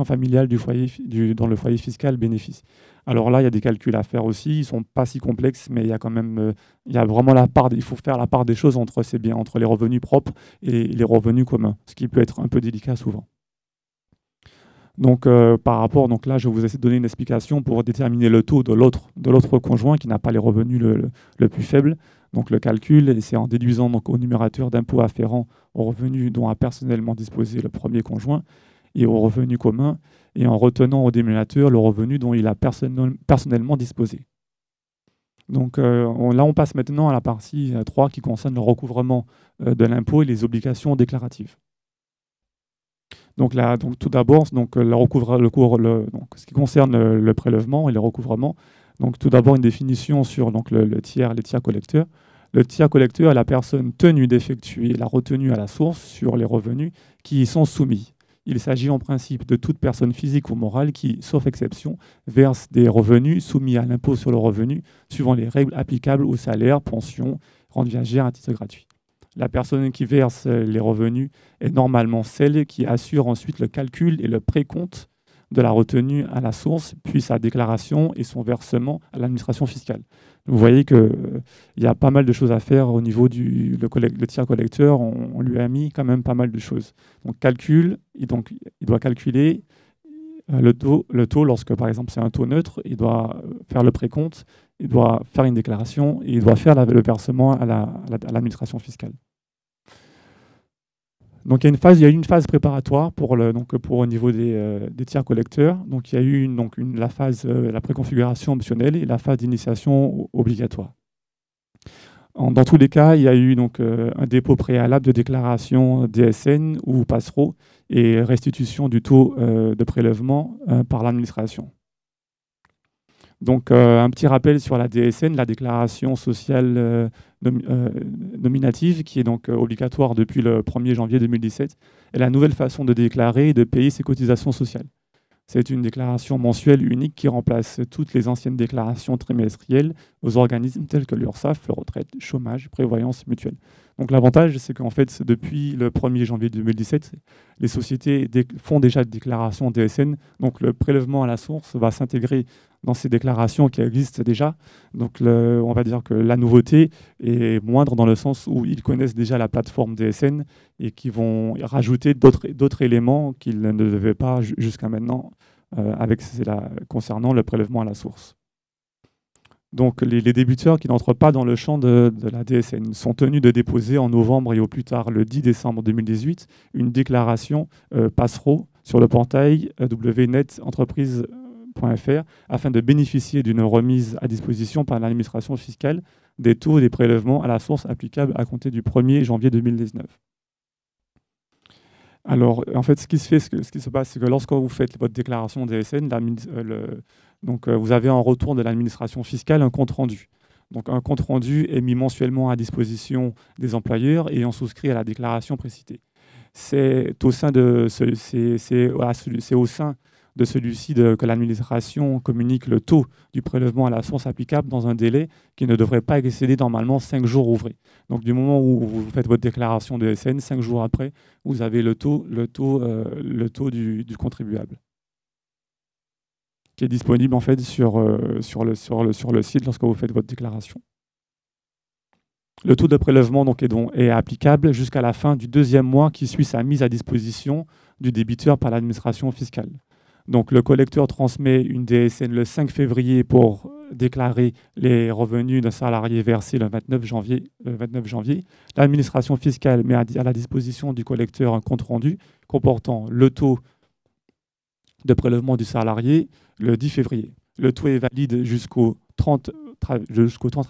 familial dans le foyer fiscal bénéfice. Alors là, il y a des calculs à faire aussi, ils ne sont pas si complexes, mais il y a quand même, vraiment il faut faire la part des choses entre les revenus propres et les revenus communs, ce qui peut être un peu délicat souvent. Donc par rapport, donc là, je vous essaie de donner une explication pour déterminer le taux de l'autre conjoint qui n'a pas les revenus le plus faible. Donc le calcul, c'est en déduisant donc, au numérateur d'impôt afférent aux revenus dont a personnellement disposé le premier conjoint et aux revenus communs, et en retenant au dénominateur le revenu dont il a personnellement disposé. Donc là, on passe maintenant à la partie 3 qui concerne le recouvrement de l'impôt et les obligations déclaratives. Donc tout d'abord, ce qui concerne le prélèvement et le recouvrement, donc tout d'abord une définition sur les tiers collecteurs. Le tiers collecteur est la personne tenue d'effectuer la retenue à la source sur les revenus qui y sont soumis. Il s'agit en principe de toute personne physique ou morale qui, sauf exception, verse des revenus soumis à l'impôt sur le revenu suivant les règles applicables aux salaires, pensions, rentes viagères à titre gratuit. La personne qui verse les revenus est normalement celle qui assure ensuite le calcul et le précompte de la retenue à la source, puis sa déclaration et son versement à l'administration fiscale. Vous voyez qu'il y a pas mal de choses à faire au niveau du tiers collecteur. On lui a mis quand même pas mal de choses. Donc, il doit calculer le taux lorsque, par exemple, c'est un taux neutre. Il doit faire le précompte, il doit faire une déclaration et il doit faire le versement à l'administration fiscale. Donc il y a eu une phase préparatoire pour au niveau des tiers collecteurs. Donc il y a eu la phase la préconfiguration optionnelle et la phase d'initiation obligatoire. Dans tous les cas, il y a eu un dépôt préalable de déclaration DSN ou passereau et restitution du taux de prélèvement par l'administration. Donc un petit rappel sur la DSN, la déclaration sociale nominative, qui est donc obligatoire depuis le 1er janvier 2017, est la nouvelle façon de déclarer et de payer ses cotisations sociales. C'est une déclaration mensuelle unique qui remplace toutes les anciennes déclarations trimestrielles aux organismes tels que l'URSSAF, le retraite, chômage, prévoyance mutuelle. Donc l'avantage, c'est qu'en fait, depuis le 1er janvier 2017, les sociétés font déjà des déclarations DSN. Donc le prélèvement à la source va s'intégrer dans ces déclarations qui existent déjà. Donc on va dire que la nouveauté est moindre dans le sens où ils connaissent déjà la plateforme DSN et qui vont rajouter d'autres éléments qu'ils ne devaient pas jusqu'à maintenant concernant le prélèvement à la source. Donc les débiteurs qui n'entrent pas dans le champ de la DSN sont tenus de déposer en novembre et au plus tard le 10 décembre 2018 une déclaration passereau sur le portail www.netentreprise.fr afin de bénéficier d'une remise à disposition par l'administration fiscale des taux des prélèvements à la source applicables à compter du 1er janvier 2019. Alors, en fait, ce qui se passe, c'est que lorsque vous faites votre déclaration DSN, vous avez en retour de l'administration fiscale un compte-rendu. Donc, un compte-rendu est mis mensuellement à disposition des employeurs et on souscrit à la déclaration précitée. C'est au sein de celui-ci que l'administration communique le taux du prélèvement à la source applicable dans un délai qui ne devrait pas excéder normalement 5 jours ouvrés. Donc du moment où vous faites votre déclaration de SN, 5 jours après, vous avez le taux du contribuable qui est disponible en fait sur le site lorsque vous faites votre déclaration. Le taux de prélèvement est applicable jusqu'à la fin du 2e mois qui suit sa mise à disposition du débiteur par l'administration fiscale. Donc le collecteur transmet une DSN le 5 février pour déclarer les revenus d'un salarié versés le 29 janvier, l'administration fiscale met à la disposition du collecteur un compte-rendu comportant le taux de prélèvement du salarié le 10 février. Le taux est valide jusqu'au 30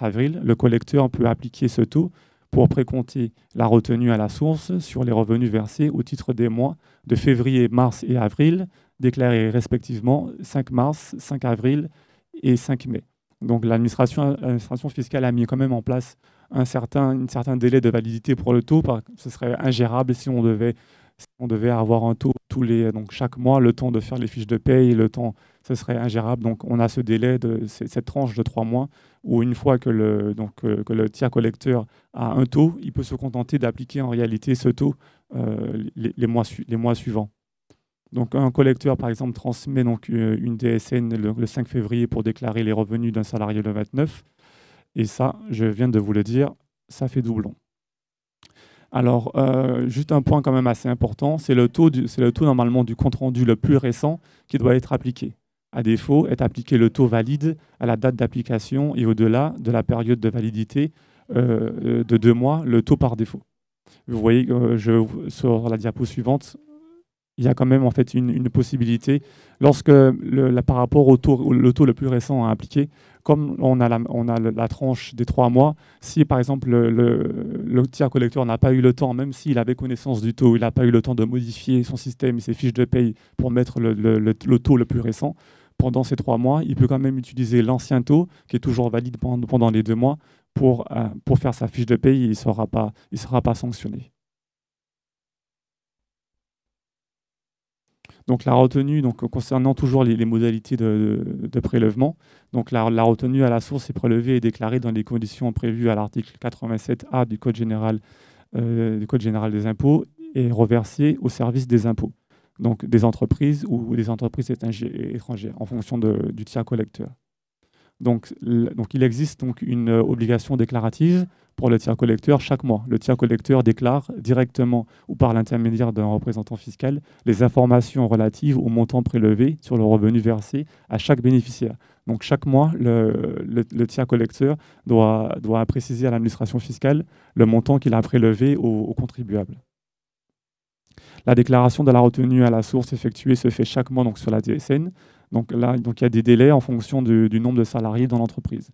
avril. Le collecteur peut appliquer ce taux pour précompter la retenue à la source sur les revenus versés au titre des mois de février, mars et avril, déclarés respectivement 5 mars, 5 avril et 5 mai. Donc l'administration fiscale a mis quand même en place un certain délai de validité pour le taux. Ce serait ingérable si on devait avoir un taux donc chaque mois, le temps de faire les fiches de paye, ce serait ingérable. Donc on a ce délai cette tranche de 3 mois où une fois que le tiers collecteur a un taux, il peut se contenter d'appliquer en réalité ce taux les mois suivants. Donc un collecteur, par exemple, transmet donc une DSN le 5 février pour déclarer les revenus d'un salarié le 29. Et ça, je viens de vous le dire, ça fait doublon. Alors, juste un point quand même assez important, c'est le taux normalement du compte-rendu le plus récent qui doit être appliqué. À défaut, est appliqué le taux valide à la date d'application et au-delà de la période de validité de 2 mois, le taux par défaut. Vous voyez, sur la diapo suivante, il y a quand même en fait une possibilité, lorsque par rapport le taux le plus récent à appliquer, comme on a la tranche des 3 mois, si par exemple le tiers collecteur n'a pas eu le temps, même s'il avait connaissance du taux, il n'a pas eu le temps de modifier son système et ses fiches de paye pour mettre le taux le plus récent, pendant ces 3 mois, il peut quand même utiliser l'ancien taux, qui est toujours valide pendant les 2 mois, pour faire sa fiche de paye et il ne sera pas sanctionné. Donc la retenue, concernant toujours les modalités de prélèvement, donc la retenue à la source est prélevée et déclarée dans les conditions prévues à l'article 87A du Code général des impôts et reversée au service des impôts, donc des entreprises ou des entreprises étrangères, en fonction du tiers collecteur. Donc il existe donc une obligation déclarative pour le tiers collecteur chaque mois. Le tiers collecteur déclare directement ou par l'intermédiaire d'un représentant fiscal les informations relatives au montant prélevé sur le revenu versé à chaque bénéficiaire. Donc chaque mois, le tiers collecteur doit préciser à l'administration fiscale le montant qu'il a prélevé au contribuable. La déclaration de la retenue à la source effectuée se fait chaque mois donc, sur la DSN. Donc là, il y a des délais en fonction du nombre de salariés dans l'entreprise.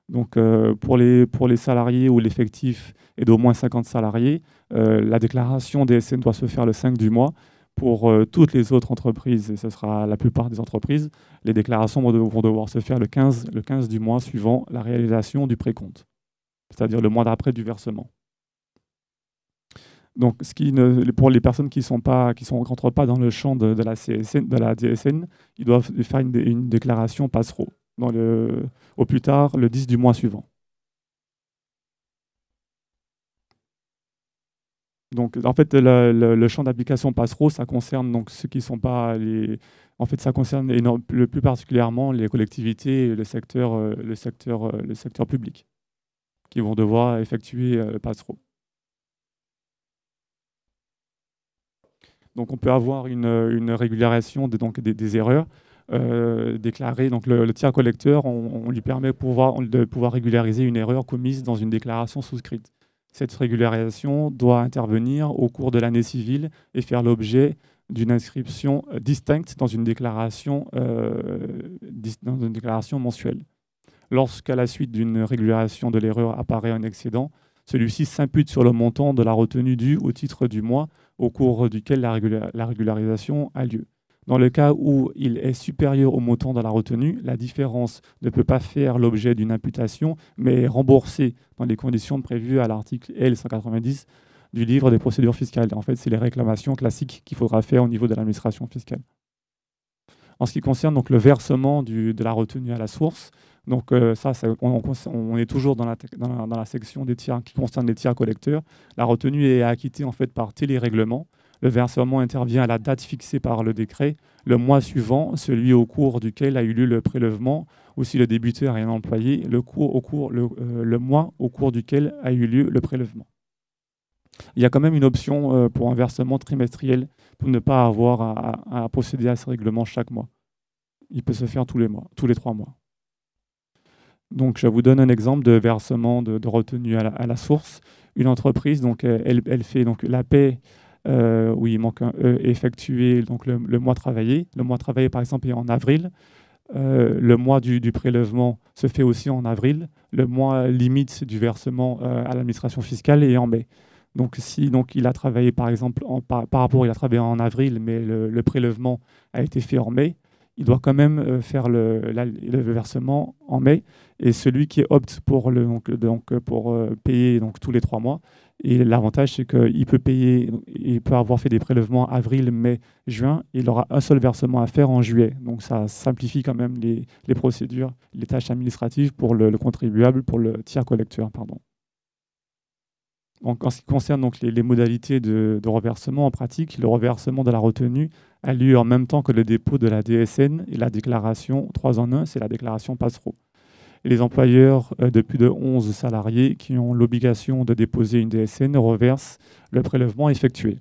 Donc pour les salariés où l'effectif est d'au moins 50 salariés, la déclaration DSN doit se faire le 5 du mois. Pour toutes les autres entreprises, et ce sera la plupart des entreprises, les déclarations vont devoir se faire le 15 du mois suivant la réalisation du précompte, c'est-à-dire le mois d'après du versement. Donc, pour les personnes qui ne rentrent pas dans le champ de la DSN, ils doivent faire une déclaration passereau au plus tard le 10 du mois suivant. Donc, en fait, le champ d'application passereau, ça concerne donc ceux qui ne sont pas les. En fait, ça concerne le plus particulièrement les collectivités et le secteur public qui vont devoir effectuer le passereau. Donc on peut avoir une régularisation des erreurs déclarées. Donc le tiers collecteur, on lui permet de pouvoir régulariser une erreur commise dans une déclaration souscrite. Cette régularisation doit intervenir au cours de l'année civile et faire l'objet d'une inscription distincte dans une déclaration mensuelle. Lorsqu'à la suite d'une régularisation de l'erreur apparaît un excédent, celui-ci s'impute sur le montant de la retenue due au titre du mois au cours duquel la régularisation a lieu. Dans le cas où il est supérieur au montant de la retenue, la différence ne peut pas faire l'objet d'une imputation, mais est remboursée dans les conditions prévues à l'article L190 du livre des procédures fiscales. En fait, c'est les réclamations classiques qu'il faudra faire au niveau de l'administration fiscale. En ce qui concerne donc, le versement de la retenue à la source, donc on est toujours dans la section des tiers qui concerne les tiers collecteurs. La retenue est acquittée en fait par télérèglement. Le versement intervient à la date fixée par le décret, le mois suivant, celui au cours duquel a eu lieu le prélèvement, ou si le débiteur est un employé, le mois au cours duquel a eu lieu le prélèvement. Il y a quand même une option pour un versement trimestriel pour ne pas avoir à procéder à ce règlement chaque mois. Il peut se faire tous les 3 mois. Donc, je vous donne un exemple de versement de retenue à la source. Une entreprise, donc, elle fait donc, la paie, où il manque un E, effectué donc, le mois travaillé. Le mois travaillé, par exemple, est en avril. Le mois du prélèvement se fait aussi en avril. Le mois limite du versement à l'administration fiscale est en mai. Donc, si donc, il a travaillé, par exemple, par rapport, il a travaillé en avril, mais le prélèvement a été fait en mai, il doit quand même faire le versement en mai. Et celui qui opte pour, pour payer donc, tous les 3 mois, et l'avantage, c'est qu'il peut payer, il peut avoir fait des prélèvements avril, mai, juin, et il aura un seul versement à faire en juillet. Donc, ça simplifie quand même les procédures, les tâches administratives pour le contribuable, pour le tiers collecteur, pardon. Donc, en ce qui concerne donc, les modalités de reversement, en pratique, le reversement de la retenue a lieu en même temps que le dépôt de la DSN et la déclaration 3 en 1, c'est la déclaration passereau. Et les employeurs de plus de 11 salariés qui ont l'obligation de déposer une DSN reversent le prélèvement effectué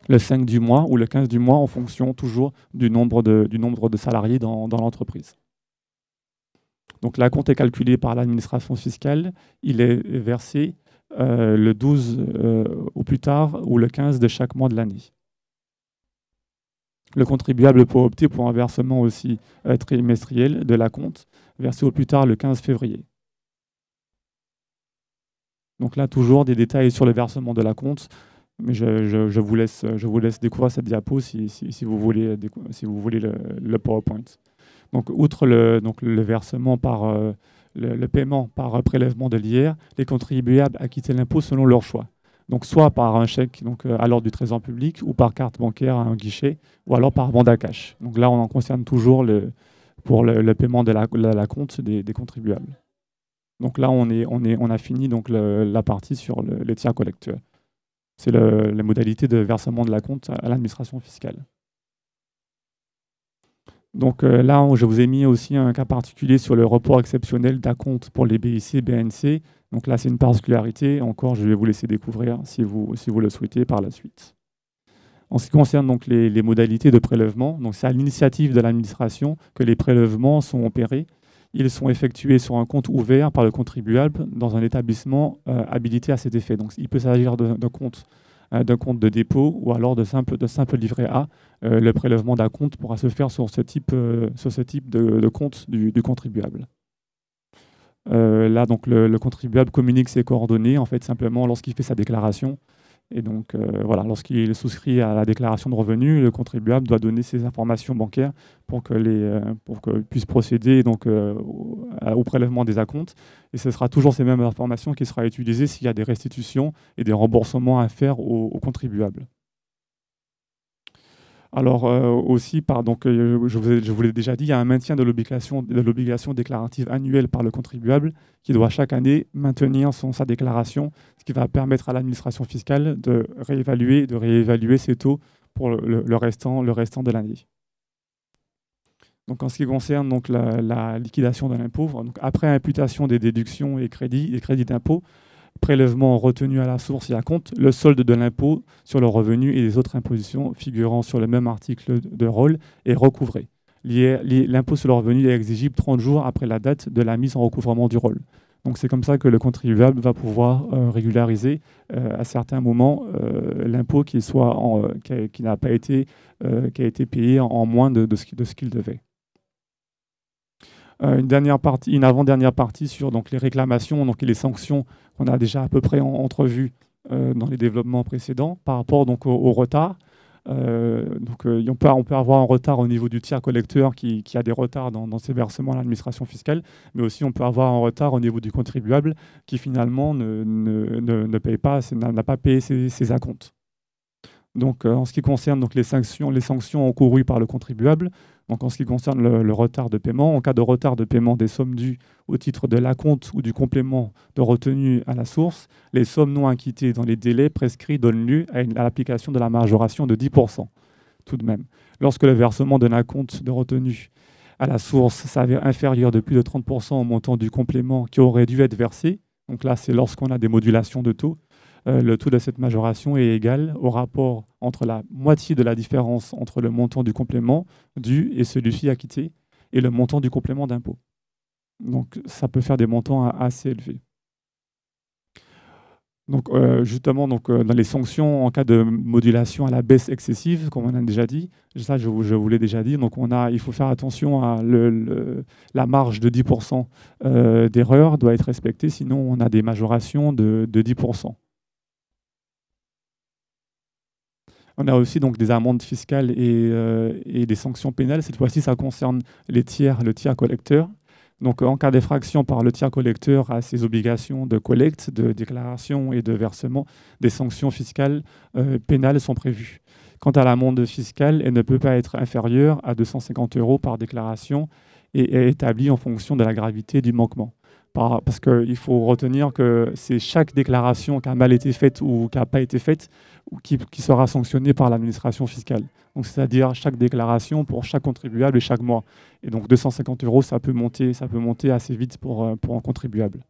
le 5 du mois ou le 15 du mois en fonction toujours du nombre de salariés dans l'entreprise. Donc, l'acompte est calculé par l'administration fiscale. Il est versé le 12 au plus tard ou le 15 de chaque mois de l'année. Le contribuable peut opter pour un versement aussi trimestriel de l'acompte, versé au plus tard le 15 février. Donc là, toujours des détails sur le versement de l'acompte, mais je vous laisse découvrir cette diapo si vous voulez le PowerPoint. Donc, outre le versement par le paiement par prélèvement de l'IR, les contribuables acquittent l'impôt selon leur choix. Donc, soit par un chèque à l'ordre du Trésor public, ou par carte bancaire à un guichet, ou alors par bande à cash. Donc là, on en concerne toujours pour le paiement de l'acompte des contribuables. Donc là, on a fini donc la partie sur les tiers collecteurs. C'est la modalité de versement de l'acompte à l'administration fiscale. Donc là, je vous ai mis aussi un cas particulier sur le report exceptionnel d'acompte pour les BIC et BNC. Donc là, c'est une particularité. Encore, je vais vous laisser découvrir si vous le souhaitez par la suite. En ce qui concerne donc les modalités de prélèvement, c'est à l'initiative de l'administration que les prélèvements sont opérés. Ils sont effectués sur un compte ouvert par le contribuable dans un établissement habilité à cet effet. Donc il peut s'agir d'un compte de dépôt ou alors de simple livret A. Le prélèvement d'acompte pourra se faire sur ce type de compte du contribuable. Là, donc, le contribuable communique ses coordonnées, en fait, simplement lorsqu'il fait sa déclaration. Et donc, voilà, lorsqu'il souscrit à la déclaration de revenus, le contribuable doit donner ses informations bancaires pour qu'il puisse procéder donc, au prélèvement des acomptes. Et ce sera toujours ces mêmes informations qui seront utilisées s'il y a des restitutions et des remboursements à faire aux contribuables. Alors aussi, je vous l'ai déjà dit, il y a un maintien de l'obligation déclarative annuelle par le contribuable qui doit chaque année maintenir sa déclaration, ce qui va permettre à l'administration fiscale de réévaluer ses taux pour le restant de l'année. Donc, en ce qui concerne donc, la liquidation de l'impôt, après imputation des déductions et crédits d'impôt, prélèvement retenu à la source et à compte, le solde de l'impôt sur le revenu et les autres impositions figurant sur le même article de rôle est recouvré. L'impôt sur le revenu est exigible 30 jours après la date de la mise en recouvrement du rôle. Donc c'est comme ça que le contribuable va pouvoir régulariser à certains moments l'impôt qui n'a pas été, qui a été payé en moins de ce qu'il devait. Une avant-dernière partie sur donc, les réclamations et les sanctions qu'on a déjà à peu près entrevues dans les développements précédents par rapport donc, au retard. On peut avoir un retard au niveau du tiers collecteur qui a des retards dans ses versements à l'administration fiscale, mais aussi on peut avoir un retard au niveau du contribuable qui finalement ne paye pas, n'a pas payé ses acomptes. Donc, en ce qui concerne donc, les sanctions encourues par le contribuable, donc en ce qui concerne le retard de paiement, en cas de retard de paiement des sommes dues au titre de l'acompte ou du complément de retenue à la source, les sommes non acquittées dans les délais prescrits donnent lieu à l'application de la majoration de 10%, tout de même. Lorsque le versement d'un acompte de retenue à la source s'avère inférieur de plus de 30% au montant du complément qui aurait dû être versé, donc là c'est lorsqu'on a des modulations de taux, le taux de cette majoration est égal au rapport entre la moitié de la différence entre le montant du complément dû et celui-ci acquitté et le montant du complément d'impôt. Donc, ça peut faire des montants assez élevés. Donc, justement, dans les sanctions en cas de modulation à la baisse excessive, comme on a déjà dit, ça je vous l'ai déjà dit, donc il faut faire attention à la marge de 10% d'erreur doit être respectée, sinon on a des majorations de 10%. On a aussi donc des amendes fiscales et des sanctions pénales. Cette fois-ci, ça concerne le tiers collecteur. Donc, en cas d'effraction par le tiers collecteur à ses obligations de collecte, de déclaration et de versement, des sanctions fiscales pénales sont prévues. Quant à l'amende fiscale, elle ne peut pas être inférieure à 250 € par déclaration et est établie en fonction de la gravité du manquement. Parce qu'il faut retenir que c'est chaque déclaration qui a mal été faite ou qui n'a pas été faite ou qui sera sanctionnée par l'administration fiscale. Donc, c'est-à-dire chaque déclaration pour chaque contribuable et chaque mois. Et donc 250 €, ça peut monter assez vite pour un contribuable.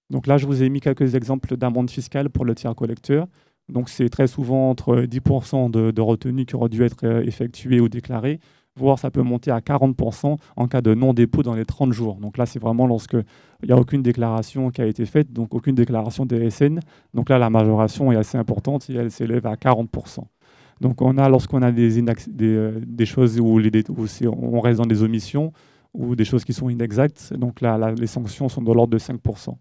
Donc là, je vous ai mis quelques exemples d'amendes fiscales pour le tiers collecteur. Donc c'est très souvent entre 10% de retenues qui auraient dû être effectuées ou déclarées, voire ça peut monter à 40% en cas de non-dépôt dans les 30 jours. Donc là, c'est vraiment lorsqu'il n'y a aucune déclaration qui a été faite, donc aucune déclaration DSN. Donc là, la majoration est assez importante et elle s'élève à 40%. Donc lorsqu'on a des choses où on reste dans des omissions ou des choses qui sont inexactes, donc là, les sanctions sont de l'ordre de 5%.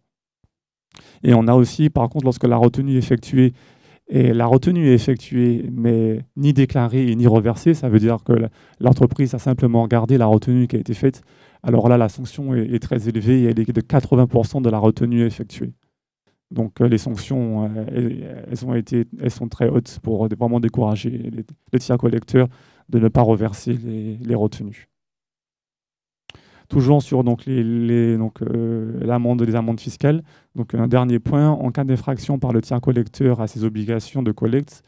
Et on a aussi, par contre, lorsque la retenue est effectuée, mais ni déclarée et ni reversée, ça veut dire que l'entreprise a simplement gardé la retenue qui a été faite. Alors là, la sanction est très élevée et elle est de 80% de la retenue effectuée. Donc les sanctions, elles sont très hautes pour vraiment décourager les tiers collecteurs de ne pas reverser les retenues. Toujours sur les amendes fiscales. Donc un dernier point, en cas d'infraction par le tiers collecteur à ses obligations de collecte,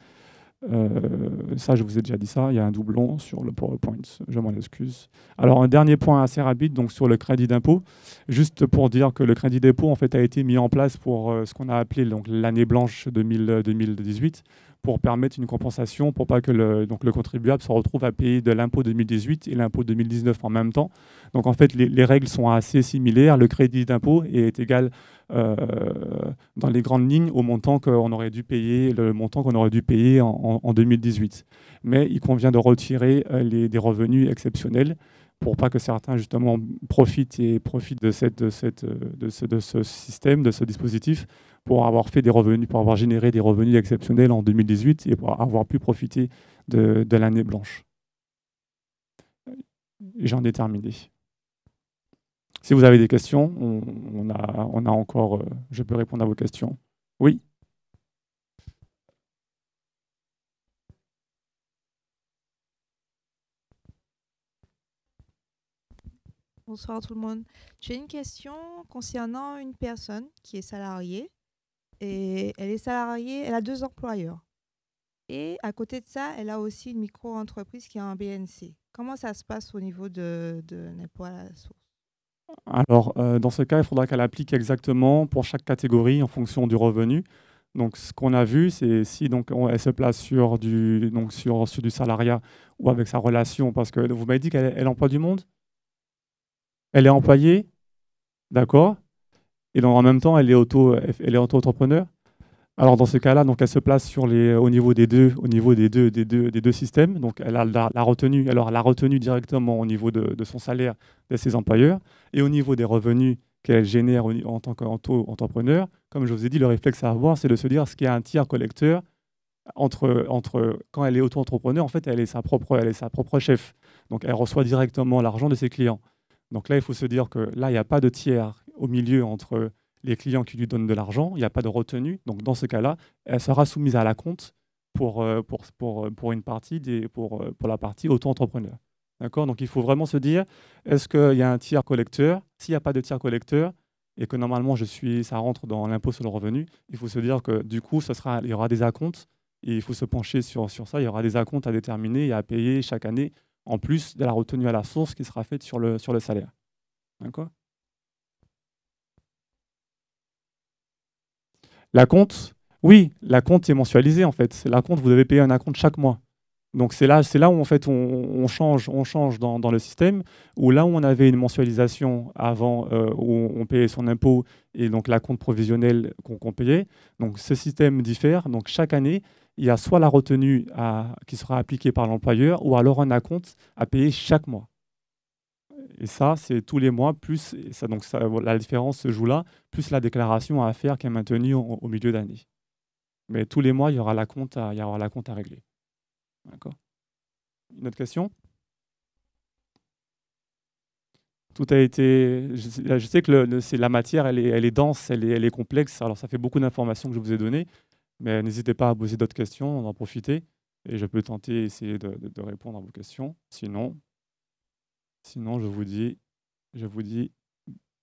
ça je vous ai déjà dit ça, il y a un doublon sur le PowerPoint, je m'en excuse. Alors un dernier point assez rapide, donc sur le crédit d'impôt, juste pour dire que le crédit d'impôt en fait a été mis en place pour ce qu'on a appelé l'année blanche 2018, pour permettre une compensation, pour pas que le contribuable se retrouve à payer de l'impôt 2018 et l'impôt 2019 en même temps. Donc en fait, les règles sont assez similaires. Le crédit d'impôt est égal dans les grandes lignes au montant qu'on aurait dû payer, le montant qu'on aurait dû payer en 2018. Mais il convient de retirer des revenus exceptionnels pour pas que certains justement profitent de ce système, de ce dispositif, pour avoir fait des revenus, pour avoir généré des revenus exceptionnels en 2018 et pour avoir pu profiter de l'année blanche. J'en ai terminé. Si vous avez des questions, on a encore, je peux répondre à vos questions. Oui. Bonsoir tout le monde. J'ai une question concernant une personne qui est salariée et elle est salariée, elle a 2 employeurs. Et à côté de ça, elle a aussi une micro-entreprise qui a un BNC. Comment ça se passe au niveau de l'impôt à la source? Alors, dans ce cas, il faudra qu'elle applique exactement pour chaque catégorie en fonction du revenu. Donc, ce qu'on a vu, c'est si elle se place sur du salariat ou avec sa relation, parce que vous m'avez dit qu'elle emploie du monde? Elle est employée, d'accord? Et donc, en même temps, elle est auto-entrepreneur. Alors, dans ce cas-là, elle se place au niveau des deux systèmes. Donc, elle a la retenue. Alors, elle a retenu directement au niveau de son salaire de ses employeurs et au niveau des revenus qu'elle génère en tant qu'auto-entrepreneur. Comme je vous ai dit, le réflexe à avoir, c'est de se dire ce qu'il y a un tiers collecteur quand elle est auto-entrepreneur. En fait, elle est sa propre chef. Donc, elle reçoit directement l'argent de ses clients. Donc là, il faut se dire que là, il n'y a pas de tiers au milieu entre les clients qui lui donnent de l'argent, il n'y a pas de retenue. Donc dans ce cas-là, elle sera soumise à la compte pour la partie auto-entrepreneur. D'accord? Donc il faut vraiment se dire, est-ce qu'il y a un tiers collecteur? S'il n'y a pas de tiers collecteur et que normalement ça rentre dans l'impôt sur le revenu, il faut se dire que du coup, il y aura des acomptes et il faut se pencher sur ça. Il y aura des acomptes à déterminer et à payer chaque année, en plus de la retenue à la source qui sera faite sur le salaire. D'accord? La compte, oui, la compte est mensualisée en fait. La compte, vous devez payer un acompte chaque mois. Donc c'est là où en fait on change dans le système, où là où on avait une mensualisation avant, où on payait son impôt et donc la compte provisionnelle qu'on payait. Donc ce système diffère. Donc chaque année, il y a soit la retenue qui sera appliquée par l'employeur, ou alors un acompte à payer chaque mois. Et ça, c'est tous les mois, plus et ça, donc ça, la différence se joue là, plus la déclaration à faire qui est maintenue au milieu d'année. Mais tous les mois, il y aura la compte à régler. D'accord. Une autre question? Tout a été. Je sais que la matière, elle est dense, elle est complexe. Alors, ça fait beaucoup d'informations que je vous ai données, mais n'hésitez pas à poser d'autres questions, on en profiter. Et je peux tenter, essayer de répondre à vos questions. Sinon, je vous dis.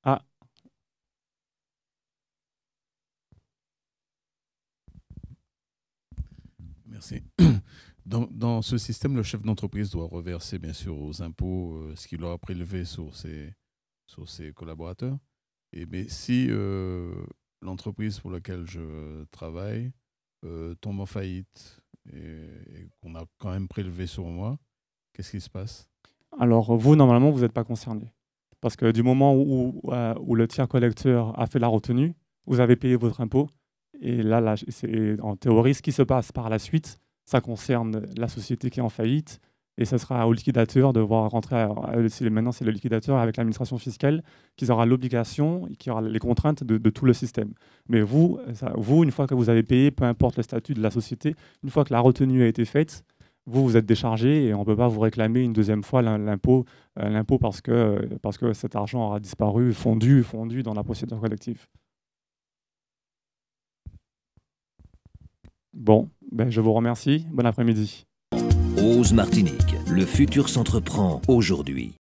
Ah, Merci. Dans ce système, le chef d'entreprise doit reverser, bien sûr, aux impôts ce qu'il aura prélevé sur ses collaborateurs. Mais si l'entreprise pour laquelle je travaille tombe en faillite et qu'on a quand même prélevé sur moi, qu'est-ce qui se passe? alors vous, normalement, vous n'êtes pas concerné. Parce que du moment où le tiers collecteur a fait la retenue, vous avez payé votre impôt. Et là, c'est en théorie, ce qui se passe par la suite, ça concerne la société qui est en faillite. Et ce sera au liquidateur de voir rentrer. Maintenant, c'est le liquidateur avec l'administration fiscale qui aura l'obligation, qui aura les contraintes de tout le système. Mais vous, une fois que vous avez payé, peu importe le statut de la société, une fois que la retenue a été faite, vous êtes déchargé et on ne peut pas vous réclamer une deuxième fois l'impôt parce que cet argent aura disparu, fondu dans la procédure collective. Bon, ben je vous remercie. Bon après-midi. Ose Martinique, le futur s'entreprend aujourd'hui.